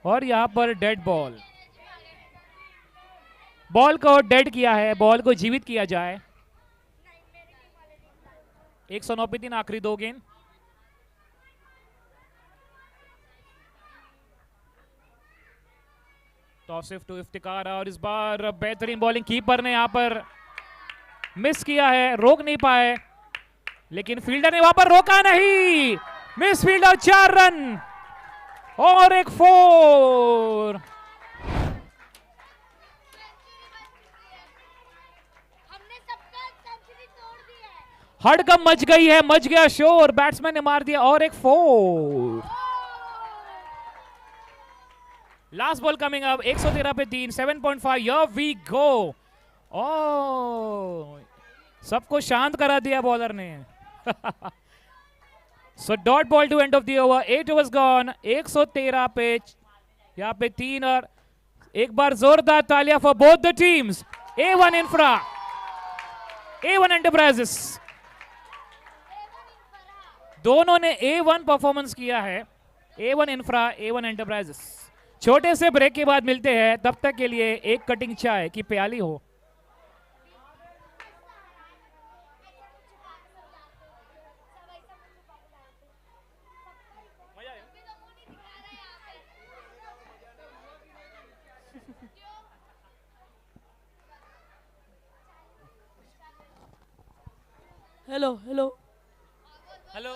और यहां पर डेड बॉल। बॉल को डेड किया है, बॉल को जीवित किया जाए। 109 पे 3, आखिरी 2 गेंद। तौसिफ टू इफ्तिकार, और इस बार बेहतरीन बॉलिंग। कीपर ने यहां पर मिस किया है, रोक नहीं पाए, लेकिन फील्डर ने वहां पर रोका नहीं। मिस फील्डर, 4 रन और एक 4। हमने सबका सेंचुरी तोड़ दिया है। हड़कंप मच गई है, मच गया शोर। बैट्समैन ने मार दिया और एक 4। लास्ट बॉल कमिंग अप, 113 पे 3, 7.5। हियर वी गो। ओ, सबको शांत करा दिया बॉलर ने। So dot ball to end of the over, 8 overs gone. 113 पे यहाँ पे 3, और एक बार जोरदार तालियां for both the teams. A1 infra, A1 enterprises, दोनों ने A1 परफॉर्मेंस किया है। A1 infra, A1 enterprises. छोटे से ब्रेक के बाद मिलते हैं, तब तक के लिए एक कटिंग चाय की प्याली हो। Hello hello hello.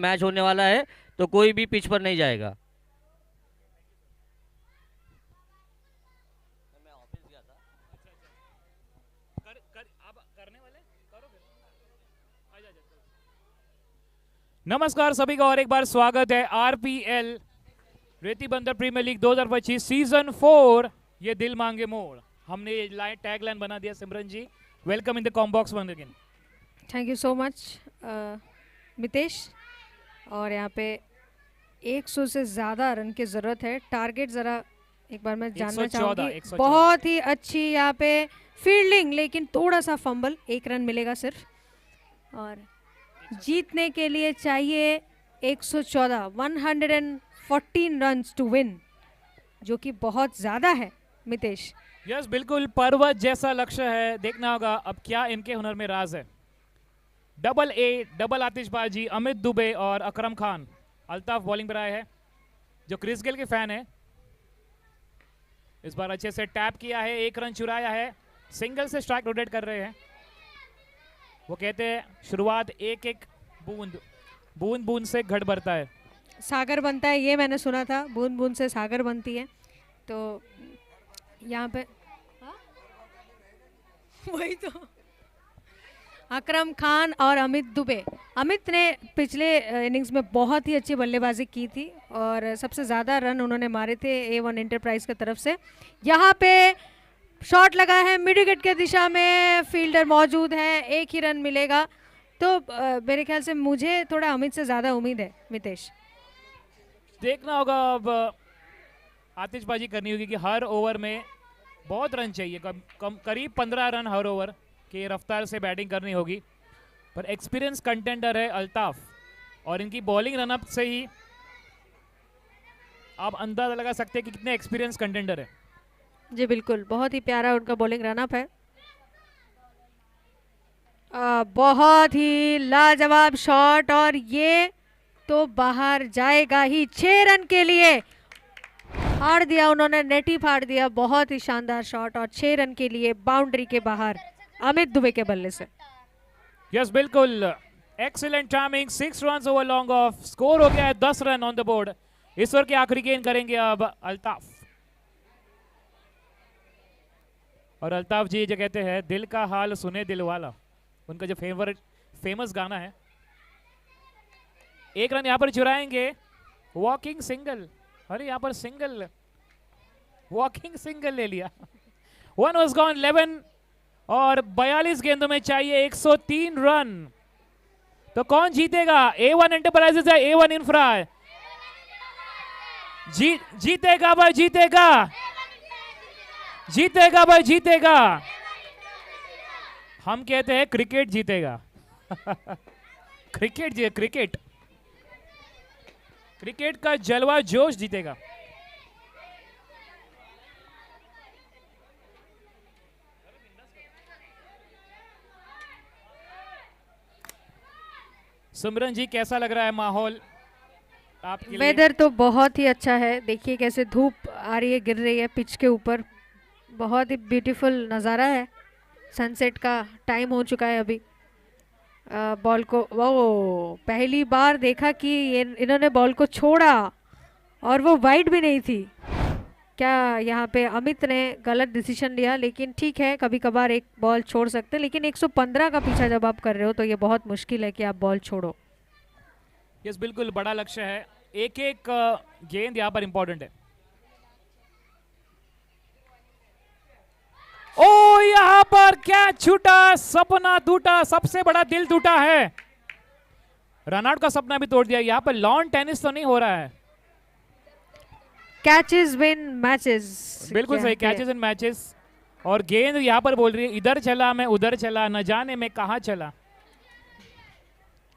मैच होने वाला है, तो कोई भी पिच पर नहीं जाएगा। नमस्कार सभी का और एक बार स्वागत है आरपीएल रेती बंदर प्रीमियर लीग 2025 सीजन 4 ये दिल मांगे मोड़। हमने ये लाइन टैग लाइन बना दिया। Simran ji welcome in the com box one again. Thank you so much Mitesh. और यहाँ पे 100 से ज़्यादा रन की ज़रूरत है। टारगेट ज़रा एक बार मैं जानना 114, चाहूँगी। 114। बहुत ही अच्छी यहाँ पे फील्डिंग, लेकिन थोड़ा सा फंबल। 1 रन मिलेगा सिर्फ। और जीतने के लिए चाहिए 114, 114 रन्स टू विन, जो कि बहुत ज़्यादा है मितेश। यस बिल्कुल, पर्वत जैसा लक्ष्य है। देखना होगा अब क्या इनके हुनर में राज है। डबल ए, डबल आतिशबाजी, अमित दुबे और अकरम खान। अल्ताफ बॉलिंग पर आए हैं, जो क्रिस गेल के फैन है। इस बार अच्छे से टैप किया है, 1 रन चुराया है। सिंगल से स्ट्राइक रोटेट कर रहे हैं। वो कहते हैं शुरुआत एक एक बूंद बूंद बूंद से घट भरता है। सागर बनता है, ये मैंने सुना था। बूंद बूंद से सागर बनती है। तो यहाँ पे वही तो अकरम खान और अमित दुबे। अमित ने पिछले इनिंग्स में बहुत ही अच्छी बल्लेबाजी की थी और सबसे ज़्यादा रन उन्होंने मारे थे A1 एंटरप्राइज की तरफ से। यहाँ पे शॉट लगा है मिड विकेट के दिशा में, फील्डर मौजूद है, 1 ही रन मिलेगा। तो मेरे ख्याल से मुझे थोड़ा अमित से ज़्यादा उम्मीद है मितेश। देखना होगा अब आतिशबाजी करनी होगी कि हर ओवर में बहुत रन चाहिए। करीब 15 रन हर ओवर की रफ्तार से बैटिंग करनी होगी। पर एक्सपीरियंस कंटेंडर है अल्ताफ, और इनकी बॉलिंग रनअप से ही आप अंदाजा लगा सकते हैं कि कितने एक्सपीरियंस कंटेंडर है। जी बिल्कुल, बहुत ही प्यारा उनका बॉलिंग रनअप है। बहुत ही लाजवाब शॉट, और ये तो बाहर जाएगा ही। 6 रन के लिए फाड़ दिया उन्होंने, नेट ही फाड़ दिया। बहुत ही शानदार शॉट, और 6 रन के लिए बाउंड्री के बाहर अमित दुबे के बल्ले से। यस बिल्कुल, excellent timing. 6 run over long off. Score हो गया है 10 रन ऑन द बोर्ड। इस ओवर के आखिरी गेंद करेंगे अब अल्ताफ। और अल्ताफ जी जो कहते हैं दिल का हाल सुने दिल वाला, उनका जो फेमस गाना है। 1 रन यहाँ पर चुराएंगे। वॉकिंग सिंगल, अरे यहाँ पर सिंगल, वॉकिंग सिंगल ले लिया। 1 was gone, 11 और 42 गेंदों में चाहिए 103 रन। तो कौन जीतेगा? A1 एंटरप्राइजेस या A1 इंफ्रा? जीतेगा भाई, जीतेगा, जीतेगा भाई, जीतेगा। हम कहते हैं क्रिकेट जीतेगा। क्रिकेट जी, क्रिकेट, क्रिकेट का जलवा जोश जीतेगा। सिमरन जी कैसा लग रहा है माहौल आपके लिए? वेदर तो बहुत ही अच्छा है। देखिए कैसे धूप आ रही है, गिर रही है पिच के ऊपर। बहुत ही ब्यूटीफुल नज़ारा है। सनसेट का टाइम हो चुका है अभी। बॉल को वो पहली बार देखा कि इन्होंने बॉल को छोड़ा और वो वाइड भी नहीं थी। क्या यहाँ पे अमित ने गलत डिसीजन लिया? लेकिन ठीक है, कभी कभार एक बॉल छोड़ सकते हैं, लेकिन 115 का पीछा जब आप कर रहे हो तो ये बहुत मुश्किल है कि आप बॉल छोड़ो। यस बिल्कुल, बड़ा लक्ष्य है। एक एक गेंद यहाँ पर इंपॉर्टेंट है। ओ यहाँ पर क्या छूटा, सपना टूटा, सबसे बड़ा दिल टूटा है। रनआउट का सपना भी तोड़ दिया। यहाँ पर लॉन टेनिस तो नहीं हो रहा है। कैचेस विन मैचेस, बिल्कुल सही, कैचेस इन मैचेस। और गेंद यहाँ पर बोल रही है इधर चला मैं उधर चला, न जाने मैं कहाँ चला।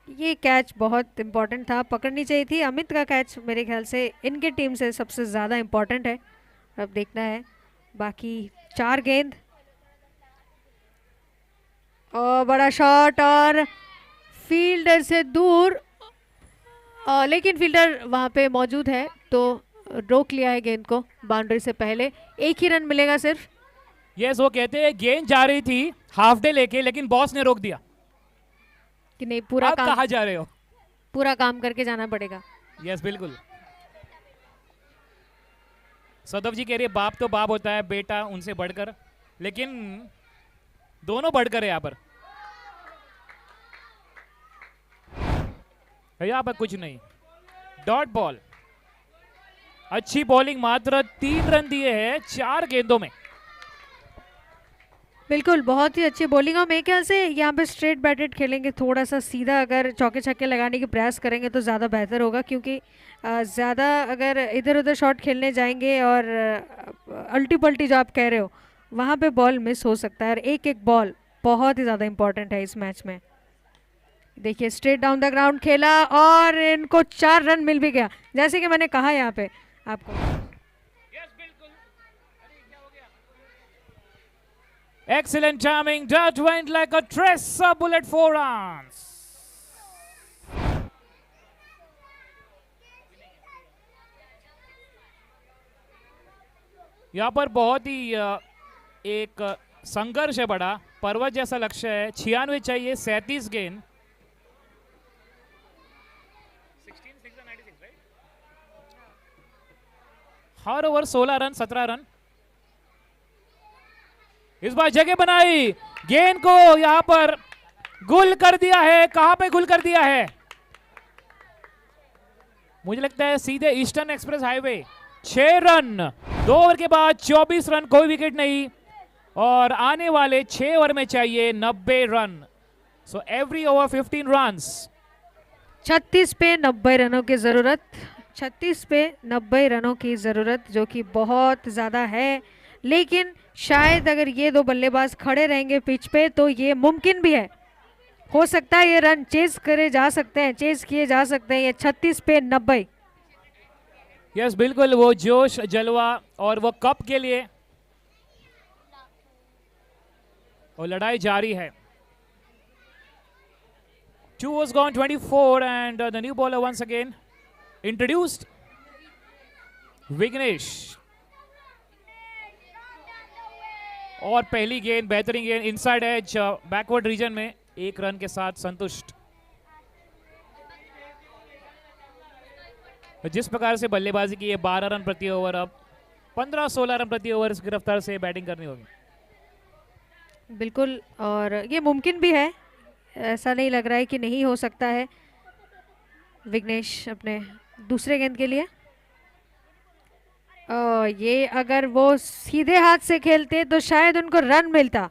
ये कैच बहुत इंपॉर्टेंट था, पकड़नी चाहिए थी। अमित का कैच मेरे ख्याल से इनके टीम से सबसे ज़्यादा इंपॉर्टेंट है। अब देखना है बाकी 4 गेंद। और बड़ा शॉट और फील्डर से दूर, लेकिन फील्डर वहाँ पे मौजूद है तो रोक लिया है गेंद को बाउंड्री से पहले। 1 ही रन मिलेगा सिर्फ। यस, वो कहते हैं गेंद जा रही थी हाफ डे लेके, लेकिन बॉस ने रोक दिया कि नहीं पूरा आप काम। कहाँ जा रहे हो? पूरा काम करके जाना पड़ेगा। यस बिल्कुल। सौरभ जी कह रही है बाप तो बाप होता है, बेटा उनसे बढ़कर, लेकिन दोनों बढ़कर है यहाँ पर। यहाँ पर कुछ नहीं। डॉट बॉल, अच्छी बॉलिंग, मात्र 3 रन दिए हैं 4 गेंदों में। बिल्कुल बहुत ही अच्छी बॉलिंग। और मेरे ख्याल से यहाँ पे स्ट्रेट बैटेड खेलेंगे, थोड़ा सा सीधा अगर चौके छक्के लगाने की प्रयास करेंगे तो ज़्यादा बेहतर होगा, क्योंकि ज़्यादा अगर इधर उधर शॉट खेलने जाएंगे और अल्टी पल्टी जो आप कह रहे हो वहाँ पे बॉल मिस हो सकता है। और एक एक बॉल बहुत ही ज़्यादा इंपॉर्टेंट है इस मैच में। देखिए स्ट्रेट डाउन द ग्राउंड खेला और इनको 4 रन मिल भी गया, जैसे कि मैंने कहा यहाँ पे आपको। Excellent timing. That went like a tracer bullet, 4 runs. यहाँ पर बहुत ही एक संघर्ष है बड़ा, पर्वत जैसा लक्ष्य है। 96 चाहिए, 37 गेंद। हर ओवर 16 रन, 17 रन। इस बार जगह बनाई, गेंद को यहां पर गुल कर दिया है। कहां पे गुल कर दिया है? मुझे लगता है सीधे eastern express highway. 6 run 2 over के बाद, 24 रन, कोई विकेट नहीं। और आने वाले 6 ओवर में चाहिए 90 run. So every over 15 runs. 36 पे 90 रनों की ज़रूरत, 36 पे 90 रनों की ज़रूरत, जो कि बहुत ज़्यादा है। लेकिन शायद अगर ये 2 बल्लेबाज खड़े रहेंगे पिच पे तो ये मुमकिन भी है, हो सकता है ये रन चेज करे जा सकते हैं, चेज किए जा सकते हैं। ये 36 पे 90। यस बिल्कुल, वो जोश, जलवा और वो कप के लिए और लड़ाई जारी है। 2 was gone, 24 and the new bowler once again introduced, Vighnesh. और पहली गेंद बेहतरीन गेंद, इनसाइड एज, बैकवर्ड रीजन में, 1 रन के साथ संतुष्ट। जिस प्रकार से बल्लेबाजी की है, 12 रन प्रति ओवर, अब 15-16 रन प्रति ओवर की रफ्तार से बैटिंग करनी होगी। बिल्कुल, और ये मुमकिन भी है, ऐसा नहीं लग रहा है कि नहीं हो सकता है। विघ्नेश अपने दूसरे गेंद के लिए, ये अगर वो सीधे हाथ से खेलते तो शायद उनको रन मिलता।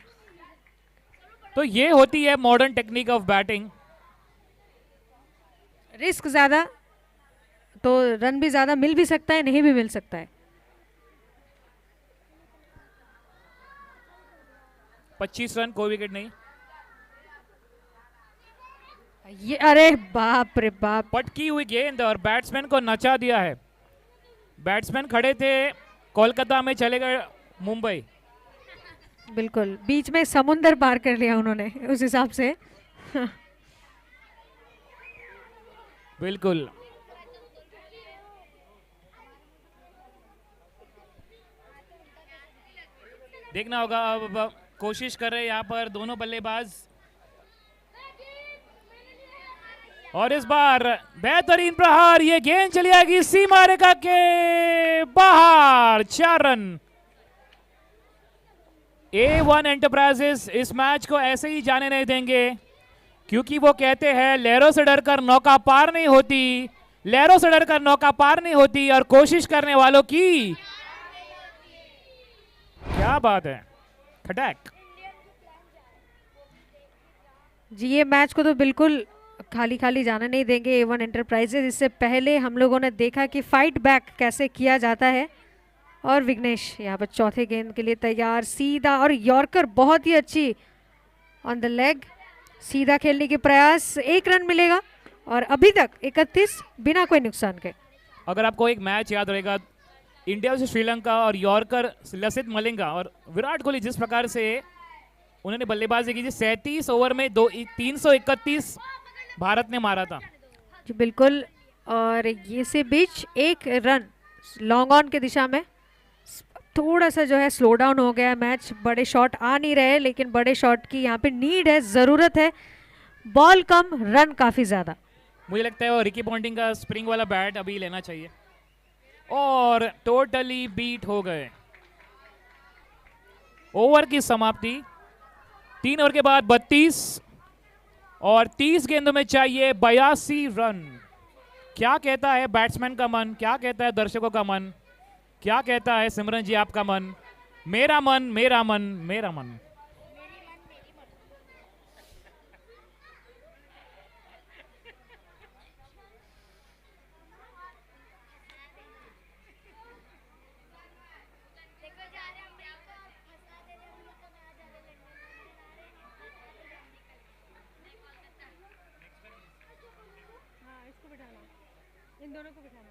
तो ये होती है modern technique of batting. Risk ज़्यादा तो रन भी ज़्यादा मिल भी सकता है, नहीं भी मिल सकता है। 25 रन, कोई विकेट नहीं। ये अरे बाप रे बाप, पटकी हुई गेंद और बैट्समैन को नचा दिया है। बैट्समैन खड़े थे कोलकाता में, चले गए मुंबई। बिल्कुल बीच में समुंदर पार कर लिया उन्होंने उस हिसाब से। बिल्कुल, देखना होगा। अब कोशिश कर रहे हैं यहाँ पर दोनों बल्लेबाज, और इस बार बेहतरीन प्रहार, ये गेंद चली आएगी सीमा रेखा के बाहर। 4 रन। A1 एंटरप्राइजेस इस मैच को ऐसे ही जाने नहीं देंगे, क्योंकि वो कहते हैं लहरों से डरकर नौका पार नहीं होती, लहरों से डरकर नौका पार नहीं होती, और कोशिश करने वालों की क्या बात है, खटैक जी। ये मैच को तो बिल्कुल खाली खाली जाना नहीं देंगे A1 एंटरप्राइजेज। इससे पहले हम लोगों ने देखा कि फाइट बैक कैसे किया जाता है। और विघ्नेश यहाँ पर चौथे गेंद के लिए तैयार, सीधा, और यॉर्कर बहुत ही अच्छी ऑन द लेग, सीधा खेलने के प्रयास। 1 रन मिलेगा और अभी तक 31 बिना कोई नुकसान के। अगर आपको एक मैच याद रहेगा, इंडिया से श्रीलंका, और यॉर्कर लसित मलिंगा और विराट कोहली जिस प्रकार से उन्होंने बल्लेबाजी की थी, 37 ओवर में 331 भारत ने मारा था। जी बिल्कुल, और ये से बीच 1 रन लॉन्ग ऑन की दिशा में। थोड़ा सा जो है स्लो डाउन हो गया मैच, बड़े शॉट आ नहीं रहे, लेकिन बड़े शॉट की यहाँ पे नीड है, ज़रूरत है। बॉल कम, रन काफ़ी ज़्यादा। मुझे लगता है वो रिकी पॉन्टिंग का स्प्रिंग वाला बैट अभी लेना चाहिए। और टोटली बीट हो गए। ओवर की समाप्ति। 3 ओवर के बाद 32 और 30 गेंदों में चाहिए 82 रन। क्या कहता है बैट्समैन का मन, क्या कहता है दर्शकों का मन, क्या कहता है सिमरन जी आपका मन? मेरा मन, मेरा मन, मेरा मन। इन दोनों को बिठाना।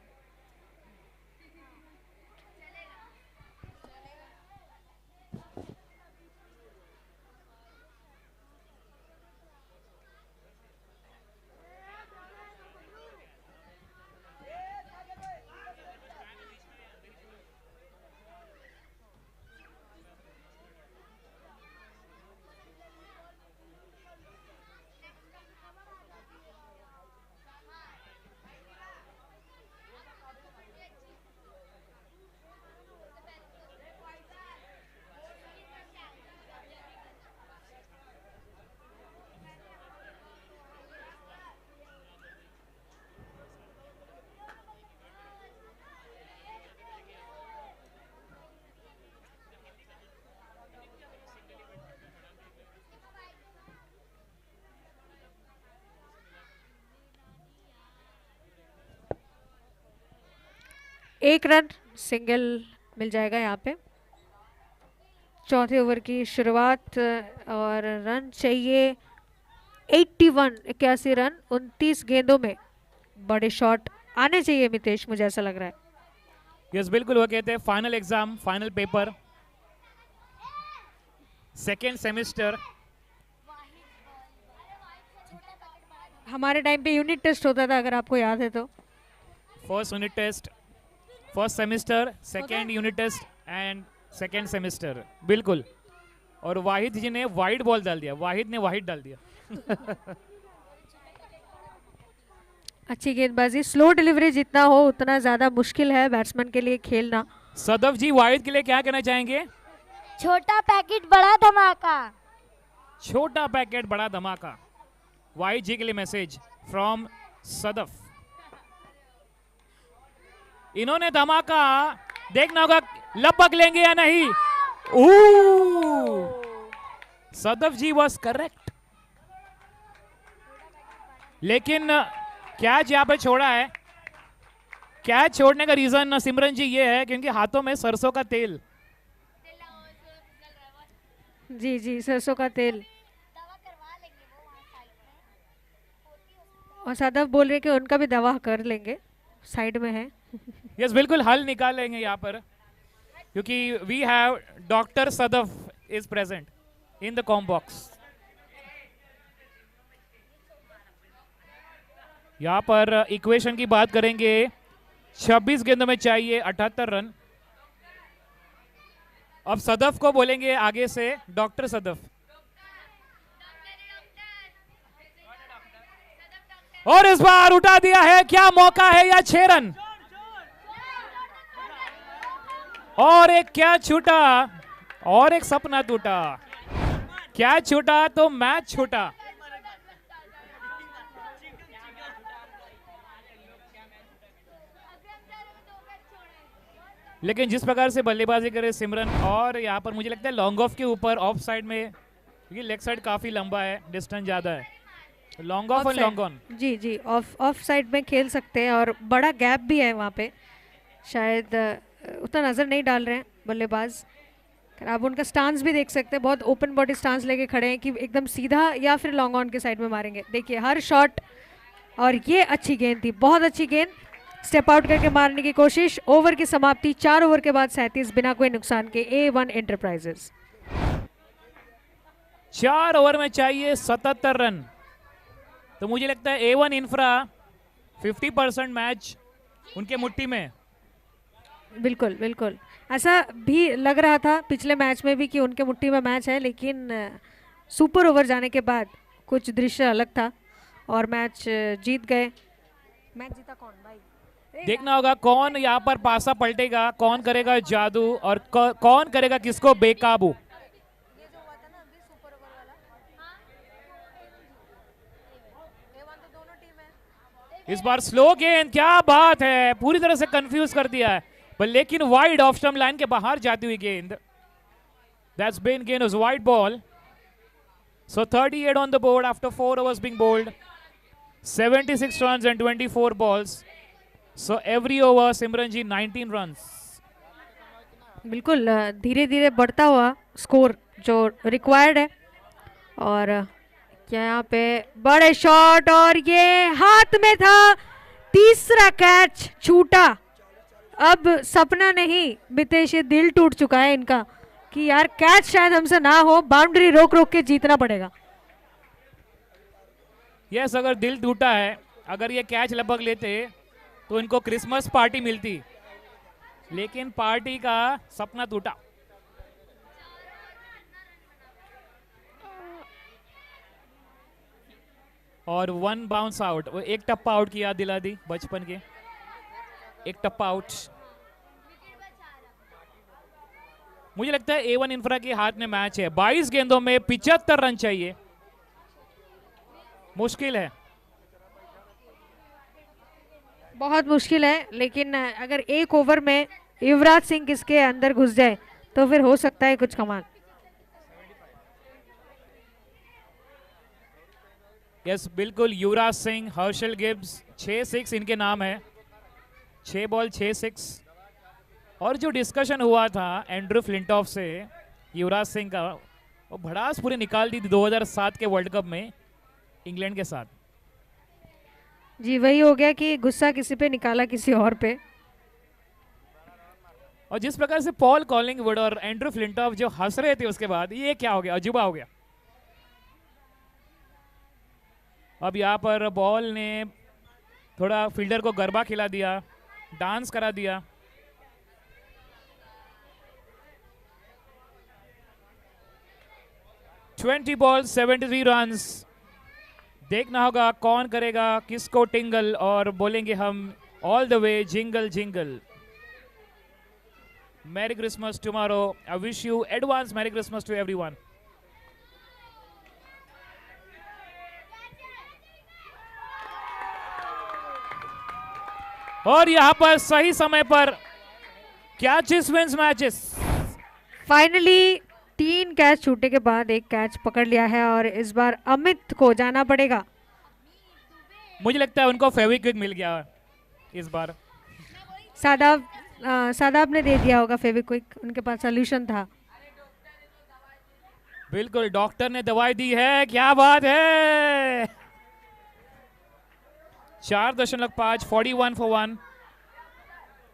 एक रन सिंगल मिल जाएगा यहाँ पे। चौथे ओवर की शुरुआत और रन चाहिए 81 रन 29 गेंदों में। बड़े शॉट आने चाहिए मितेश, मुझे ऐसा लग रहा है। यस बिल्कुल, वो कहते हैं final exam, final paper, second semester. हमारे टाइम पे यूनिट टेस्ट होता था, अगर आपको याद है तो। First unit test, first semester, second unit test and second semester, बिल्कुल। और वाहिद जी ने वाइड बॉल डाल दिया, वाहिद ने वाहिद डाल दिया। अच्छी गेंदबाजी, स्लो डिलीवरी जितना हो उतना ज्यादा मुश्किल है बैट्समैन के लिए खेलना। सदफ जी वाहिद के लिए क्या कहना चाहेंगे? छोटा पैकेट बड़ा धमाका। छोटा पैकेट बड़ा धमाका। वाहिद जी के लिए मैसेज फ्रॉम सदफ। इन्होंने धमाका देखना होगा, लपक लेंगे या नहीं। सदफ जी वॉज करेक्ट, लेकिन कैच यहाँ पे छोड़ा है। कैच छोड़ने का रीजन सिमरन जी ये है क्योंकि हाथों में सरसों का तेल। जी जी, सरसों का तेल। और सदफ बोल रहे कि उनका भी दवा कर लेंगे, साइड में है। यस बिल्कुल, हल निकालेंगे यहाँ पर क्योंकि we have doctor Sadaf is present in the com box. यहाँ पर इक्वेशन की बात करेंगे, 26 गेंदों में चाहिए 78 रन। अब सदफ को बोलेंगे आगे से डॉक्टर सदफ। और इस बार उठा दिया है, क्या मौका है या 6 रन। और एक क्या छूटा, और एक सपना टूटा। क्या छूटा तो मैच छूटा। लेकिन जिस प्रकार से बल्लेबाजी करे सिमरन, और यहाँ पर मुझे लगता है लॉन्ग ऑफ के ऊपर ऑफ साइड में, क्योंकि लेग साइड काफी लंबा है, डिस्टेंस ज्यादा है, लॉन्ग ऑफ और लॉन्ग ऑन। जी जी, ऑफ साइड में खेल सकते हैं और बड़ा गैप भी है वहाँ पे। शायद उतना नजर नहीं डाल रहे हैं बल्लेबाज। आप उनका स्टांस भी देख सकते हैं, बहुत ओपन बॉडी स्टांस लेके खड़े हैं कि एकदम सीधा या फिर लॉन्ग ऑन के साइड में मारेंगे। देखिए हर शॉट, और ये अच्छी गेंद थी, बहुत अच्छी गेंद। स्टेप आउट करके मारने की कोशिश। ओवर की समाप्ति 4 ओवर के बाद 37 बिना कोई नुकसान के A1 एंटरप्राइजेस। 4 ओवर में चाहिए 77 रन। तो मुझे लगता है A1 इंफ्रा 50% मैच उनके मुट्ठी में। बिल्कुल बिल्कुल, ऐसा भी लग रहा था पिछले मैच में भी कि उनके मुट्ठी में मैच है, लेकिन सुपर ओवर जाने के बाद कुछ दृश्य अलग था और मैच जीत गए मैच जीता कौन भाई? देखना होगा कौन यहाँ पर पासा पलटेगा, कौन करेगा जादू और कौन करेगा किसको बेकाबू। इस बार स्लो गेंद, क्या बात है, पूरी तरह से कंफ्यूज कर दिया है, पर लेकिन वाइड ऑफ स्टंप लाइन के बाहर जाती हुई गेंद। That's been gained as white ball. So 38 on the board after 4 overs being bowled. 76 runs and 24 balls. So every over Simranji 19 runs. बिल्कुल धीरे धीरे बढ़ता हुआ स्कोर जो रिक्वायर्ड है। और क्या यहाँ पे बड़े शॉट और ये हाथ में था, तीसरा कैच छूटा। अब सपना नहीं मितेश, ये दिल टूट चुका है इनका कि यार कैच शायद हमसे ना हो, बाउंड्री रोक रोक के जीतना पड़ेगा। यस, अगर दिल टूटा है, अगर ये कैच लगभग लेते तो इनको क्रिसमस पार्टी मिलती, लेकिन पार्टी का सपना टूटा। और 1 बाउंस आउट, वो एक टप्पा आउट की याद दिला दी बचपन के, एक टप्पा आउट। मुझे लगता है A1 इंफ्रा के हाथ में मैच है। 22 गेंदों में 75 रन चाहिए, मुश्किल है, बहुत मुश्किल है। लेकिन अगर एक ओवर में युवराज सिंह किसके अंदर घुस जाए तो फिर हो सकता है कुछ कमाल। यस बिल्कुल, युवराज सिंह, हर्षल गिब्स, 6-6 इनके नाम है, 6 बॉल 6 6। और जो डिस्कशन हुआ था एंड्रू फ्लिंटॉफ से युवराज सिंह का, वो भड़ास पूरी निकाल दी थी 2007 के वर्ल्ड कप में इंग्लैंड के साथ। जी वही हो गया कि गुस्सा किसी पे निकाला किसी और पे। और जिस प्रकार से पॉल कॉलिंगवुड और एंड्रू फ्लिंटॉफ जो हंस रहे थे उसके बाद, ये क्या हो गया, अजूबा हो गया। अब यहाँ पर बॉल ने थोड़ा फील्डर को गरबा खिला दिया, डांस करा दिया। Twenty ball 73 runs. देखना होगा कौन करेगा किसको टिंगल, और बोलेंगे हम all the way jingle jingle. Merry Christmas tomorrow, I wish you advance merry Christmas to everyone. और यहां पर सही समय पर catches wins matches. Finally 3 catch छूटे के बाद एक कैच पकड़ लिया है और इस बार अमित को जाना पड़ेगा। मुझे लगता है उनको फेविक्विक मिल गया इस बार। सादाब ने दे दिया होगा फेविक्विक, उनके पास सोल्यूशन था। बिल्कुल, डॉक्टर ने दवाई दी है, क्या बात है। 4.5, 41 for 1।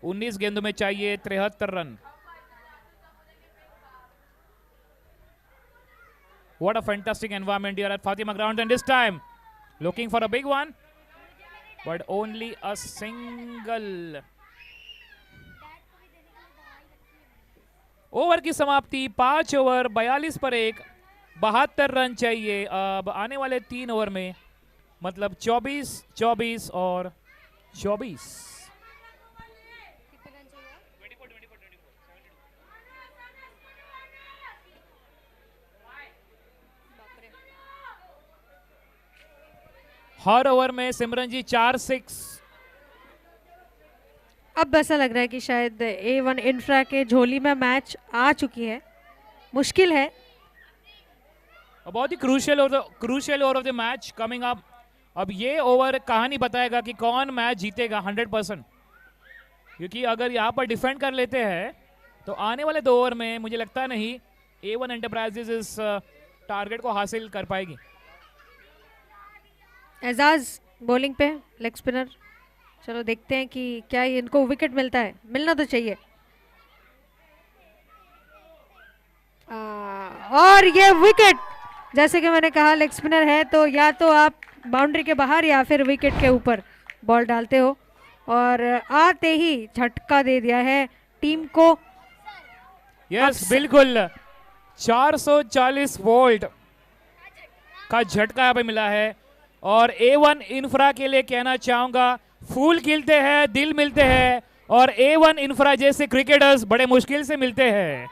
19 गेंदों में चाहिए 73 run. What a fantastic environment here at Fatima Ground, and this time looking for a big one, but only a single। Over की समाप्ति 5 ओवर 42 पर 1, 72 रन चाहिए अब आने वाले 3 ओवर में, मतलब 24, 24 और 24। हर ओवर में सिमरन जी 4-6। अब ऐसा लग रहा है कि शायद A1 इंफ्रा के झोली में मैच आ चुकी है। मुश्किल है, बहुत ही crucial over of the match coming up. अब ये ओवर कहानी बताएगा कि कौन मैच जीतेगा 100%, क्योंकि अगर यहाँ पर डिफेंड कर लेते हैं तो आने वाले 2 ओवर में मुझे लगता नहीं A1 एंटरप्राइजेस इस टारगेट को हासिल कर पाएगी। एजाज बॉलिंग पे, लेग स्पिनर। चलो देखते हैं कि क्या इनको विकेट मिलता है, मिलना तो चाहिए। और ये विकेट, जैसे कि मैंने कहा लेग स्पिनर है तो या तो आप बाउंड्री के बाहर या फिर विकेट के ऊपर बॉल डालते हो, और आते ही झटका दे दिया है टीम को। यस बिल्कुल, 440 वोल्ट का झटका यहाँ पे मिला है। और A1 इंफ्रा के लिए कहना चाहूंगा फूल खिलते हैं, दिल मिलते हैं, और A1 इंफ्रा जैसे क्रिकेटर्स बड़े मुश्किल से मिलते हैं।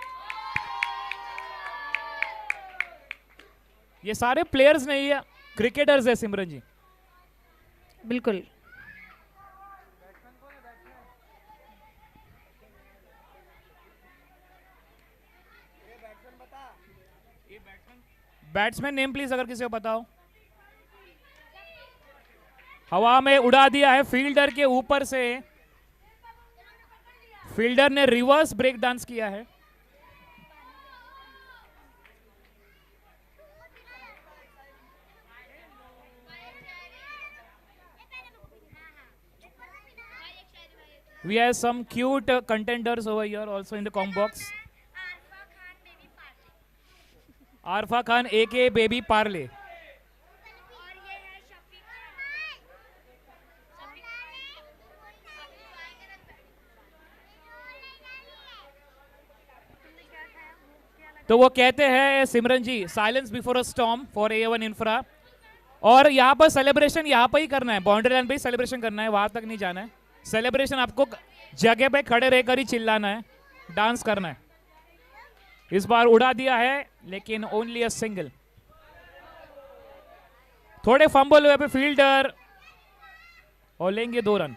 ये सारे प्लेयर्स नहीं है, क्रिकेटर्स है सिमरन जी। बिल्कुल। बैट्समैन नेम प्लीज अगर किसी को पता हो। हवा में उड़ा दिया है फील्डर के ऊपर से। फील्डर ने रिवर्स ब्रेक डांस किया है। We have some cute contenders over here also in the com box. Arfa Khan AK baby Parle. तो वो कहते हैं Simran ji, silence before a storm for A1 infra. और यहाँ पर सेलिब्रेशन यहाँ पर ही करना है, बाउंड्री लाइन पे ही सेलिब्रेशन करना है, वहां तक नहीं जाना है। सेलिब्रेशन आपको जगह पे खड़े रहकर ही चिल्लाना है, डांस करना है। इस बार उड़ा दिया है लेकिन ओनली अ सिंगल। थोड़े फंबल हुए पे फील्डर, और लेंगे 2 रन।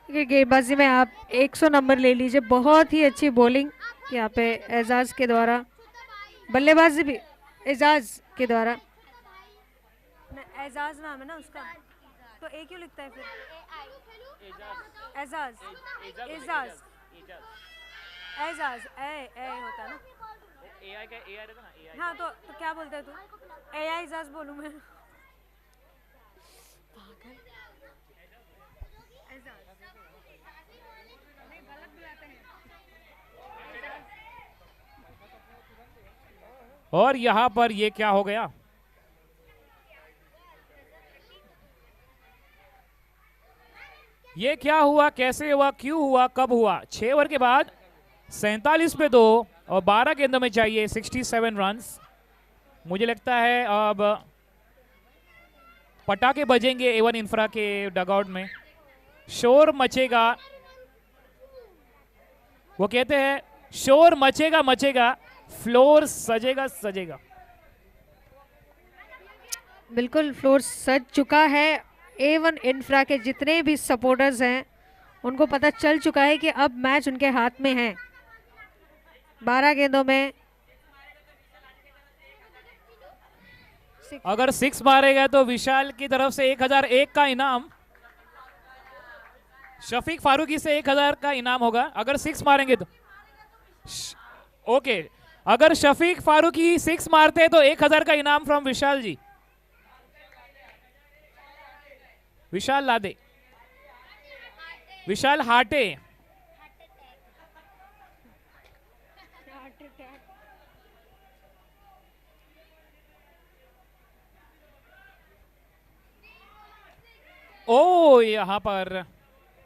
गेंदबाजी में आप 100 नंबर ले लीजिए। बहुत ही अच्छी बॉलिंग यहाँ पे एजाज के द्वारा, बल्लेबाजी भी एजाज के द्वारा। एजाज नाम है ना उसका, तो ए क्यों लिखता है फिर? एजाज, एजाज, एजाज, ए होता है ना। AI का AI रहता ना, AI। हाँ तो क्या बोलते हैं तू? AI एजाज बोलूँ मैं? और यहां पर ये क्या हो गया? ये क्या हुआ, कैसे हुआ, क्यों हुआ, कब हुआ? 6 ओवर के बाद 47 पे 2 और 12 गेंदों में चाहिए 67 रन्स। मुझे लगता है अब पटाखे बजेंगे A1 इंफ्रा के डगआउट में, शोर मचेगा। वो कहते हैं शोर मचेगा मचेगा, फ्लोर सजेगा सजेगा। बिल्कुल, फ्लोर सज चुका है। A1 इंफ्रा के जितने भी सपोर्टर्स हैं उनको पता चल चुका है कि अब मैच उनके हाथ में है। 12 गेंदों में अगर 6 मारेगा तो विशाल की तरफ से 1001 का इनाम, शफीक फारूकी से 1000 का इनाम होगा अगर 6 मारेंगे तो। ओके, अगर शफीक फारूकी 6 मारते हैं तो 1000 का इनाम फ्रॉम विशाल जी। विशाल लादे, विशाल हाटे। ओ, यहां पर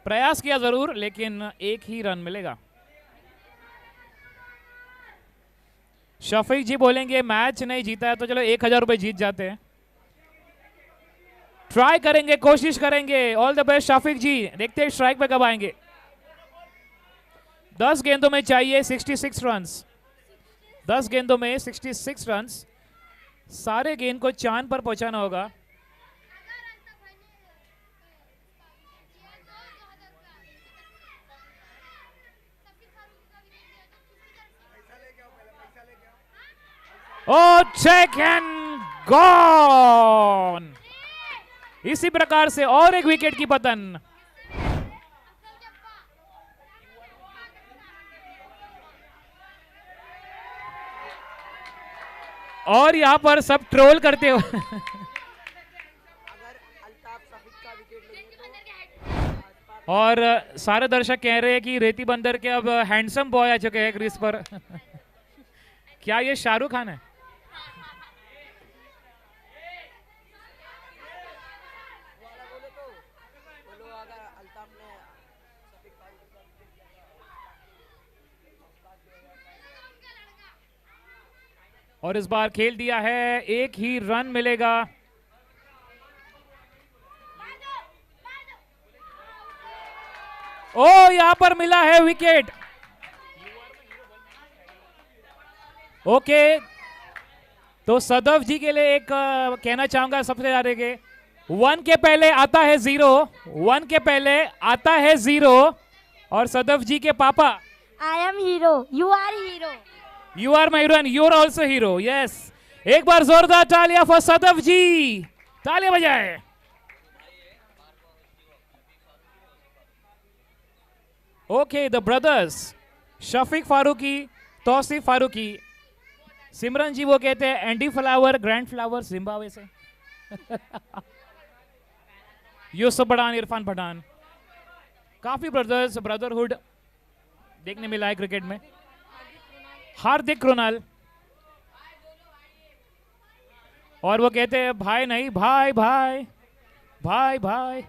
प्रयास किया जरूर लेकिन 1 ही रन मिलेगा। शफीक जी बोलेंगे मैच नहीं जीता है तो चलो 1000 रुपए जीत जाते हैं। ट्राई करेंगे, कोशिश करेंगे। ऑल द बेस्ट शफीक जी, देखते हैं स्ट्राइक पे कब आएंगे। 10 गेंदों में चाहिए 66 रन्स। 10 गेंदों में 66 रन्स। सारे गेंद को चांद पर पहुंचाना होगा। ओ, चेक एंड गॉन। इसी प्रकार से और एक विकेट की पतन। और यहां पर सब ट्रोल करते हो। और सारे दर्शक कह रहे हैं कि रेती बंदर के अब हैंडसम बॉय आ चुके हैं क्रीज पर। क्या ये शाहरुख खान है? और इस बार खेल दिया है, 1 ही रन मिलेगा। ओ यहां पर मिला है विकेट। ओके, तो सदफ जी के लिए एक कहना चाहूंगा सबसे ज्यादा के 1 के पहले आता है 0, 1 के पहले आता है 0। और सदफ जी के पापा, I am hero. You are hero. You are my hero and you are also hero. Yes, एक बार जोरदार तालियां फॉर सदफ जी, तालियां बजाए। Okay, the brothers Shafiq Farooqui, Tauseef Farooqui. Simran ji वो कहते हैं Andy Flower, Grant Flower Zimbabwe से। यूसुफ पठान, इरफान पठान, काफी ब्रदर्स ब्रदरहुड देखने मिला है क्रिकेट में। हार्दिक कृणाल, और वो कहते हैं भाई नहीं भाई भाई भाई भाई।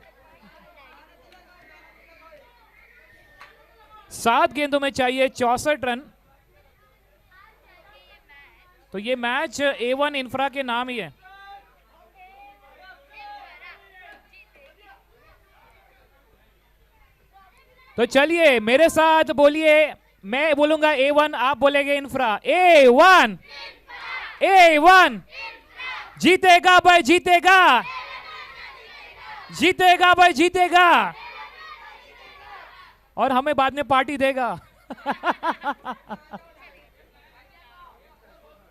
7 गेंदों में चाहिए 64 रन। तो ये मैच A1 इंफ्रा के नाम ही है। तो चलिए मेरे साथ बोलिए, मैं बोलूंगा A1, आप बोलेंगे इंफ्रा। A1, A1 जीतेगा भाई, जीतेगा, जीतेगा भाई, जीतेगा, और हमें बाद में पार्टी देगा।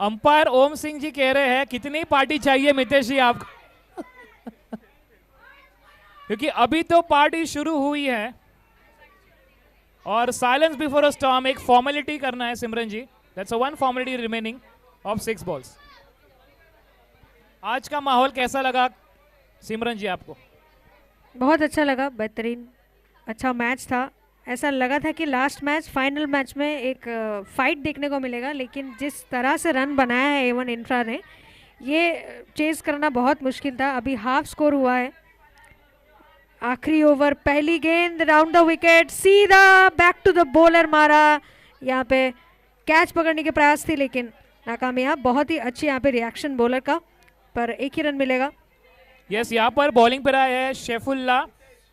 अंपायर ओम सिंह जी कह रहे हैं कितनी पार्टी चाहिए मितेश जी आपको? क्योंकि अभी तो पार्टी शुरू हुई है और साइलेंस बिफोर अ स्टॉर्म एक फॉर्मेलिटी करना है Simran ji. That's one formality remaining of 6 balls. आज का माहौल कैसा लगा सिमरन जी आपको? बहुत अच्छा लगा, बेहतरीन अच्छा मैच था। ऐसा लगा था कि लास्ट मैच, फाइनल मैच में एक फाइट देखने को मिलेगा, लेकिन जिस तरह से रन बनाया है A1 इंफ्रा ने, ये चेज करना बहुत मुश्किल था। अभी हाफ स्कोर हुआ है। आखिरी ओवर, पहली गेंद राउंड द विकेट, सीधा बैक टू द बॉलर मारा। यहाँ पे कैच पकड़ने के प्रयास थी लेकिन नाकामयाब। बहुत ही अच्छी यहाँ पे रिएक्शन बॉलर का, पर एक ही रन मिलेगा। यस, यहाँ पर बॉलिंग पर आए हैं शेफुल्ला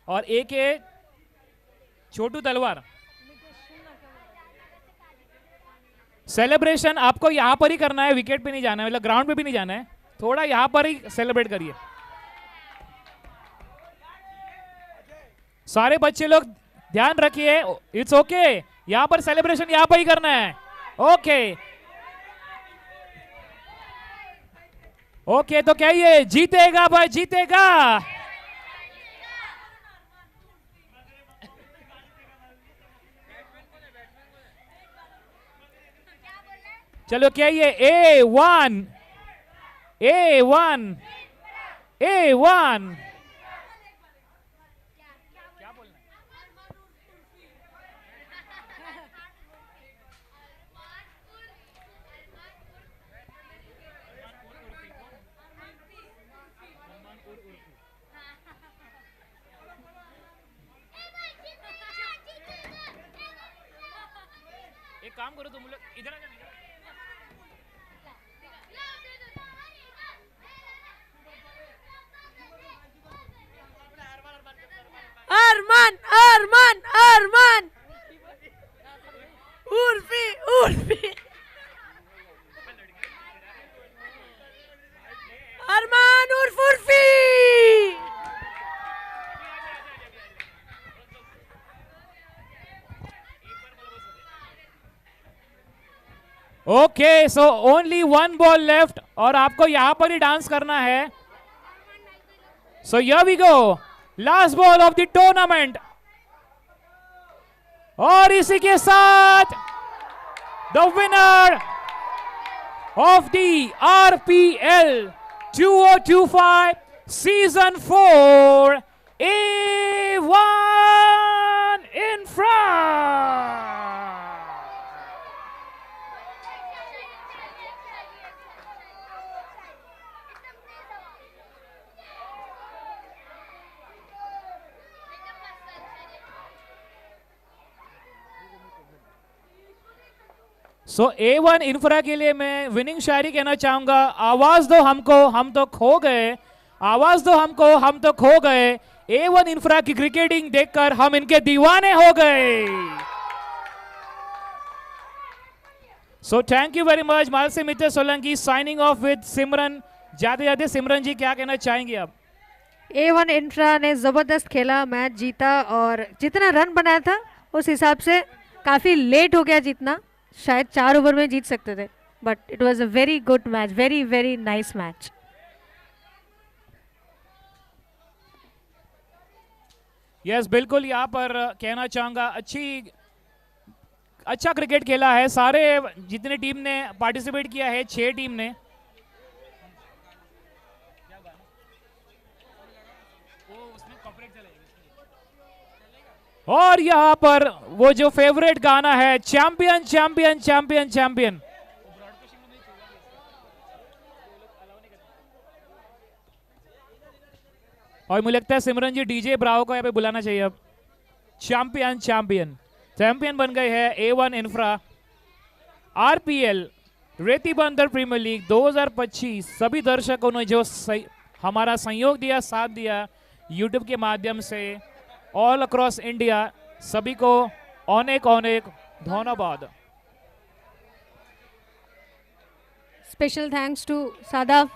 और एक है छोटू तलवार। सेलिब्रेशन आपको यहाँ पर ही करना है, विकेट पे नहीं जाना है, मतलब ग्राउंड पे भी नहीं जाना है, थोड़ा यहाँ पर ही सेलिब्रेट करिए। सारे बच्चे लोग ध्यान रखिए, इट्स ओके, यहाँ पर सेलिब्रेशन यहाँ पर ही करना है। ओके ओके, तो क्या ये जीतेगा भाई, जीतेगा। चलो क्या ये A1, A1, A1। एक काम करो तुम लोग इधर आ जाओ। अरमान अरमान अरमान, उर्फी उर्फी, अरमान उर्फ Urfi. Okay, so only 1 ball left और आपको यहां पर ही डांस करना है। So here we go, last ball of the tournament. और इसी के साथ the winner of the RPL 2025 season 4 A1 infra. So A1 infra के लिए मैं विनिंग शायरी कहना चाहूंगा। आवाज दो हमको, हम तो खो गए, आवाज दो हमको, हम तो खो गए, A1 इंफ्रा की क्रिकेटिंग देखकर हम इनके दीवाने हो गए। So thank you very much. माल से Mitra Solanki signing off with Simran. जाते जाते सिमरन जी क्या कहना चाहेंगे आप? A1 इंफ्रा ने जबरदस्त खेला, मैच जीता और जितना रन बनाया था उस हिसाब से काफी लेट हो गया जीतना, शायद 4 ओवर में जीत सकते थे, but it was a very good match, very very nice match. Yes बिल्कुल, यहाँ पर कहना चाहूंगा अच्छा क्रिकेट खेला है। सारे जितने टीम ने पार्टिसिपेट किया है, 6 टीम ने। और यहाँ पर वो जो फेवरेट गाना है, चैंपियन चैंपियन चैंपियन चैंपियन। और मुझे लगता है सिमरन जी डीजे ब्रावो को यहाँ पे बुलाना चाहिए अब। चैंपियन चैंपियन चैंपियन बन गए हैं A1 इंफ्रा। RPL रेती बंदर प्रीमियर लीग 2025 सभी दर्शकों ने जो हमारा सहयोग दिया, साथ दिया यूट्यूब के माध्यम से ऑल अक्रॉस इंडिया, सभी को अनेक अनेक धन्यवाद। Special thanks to Shadab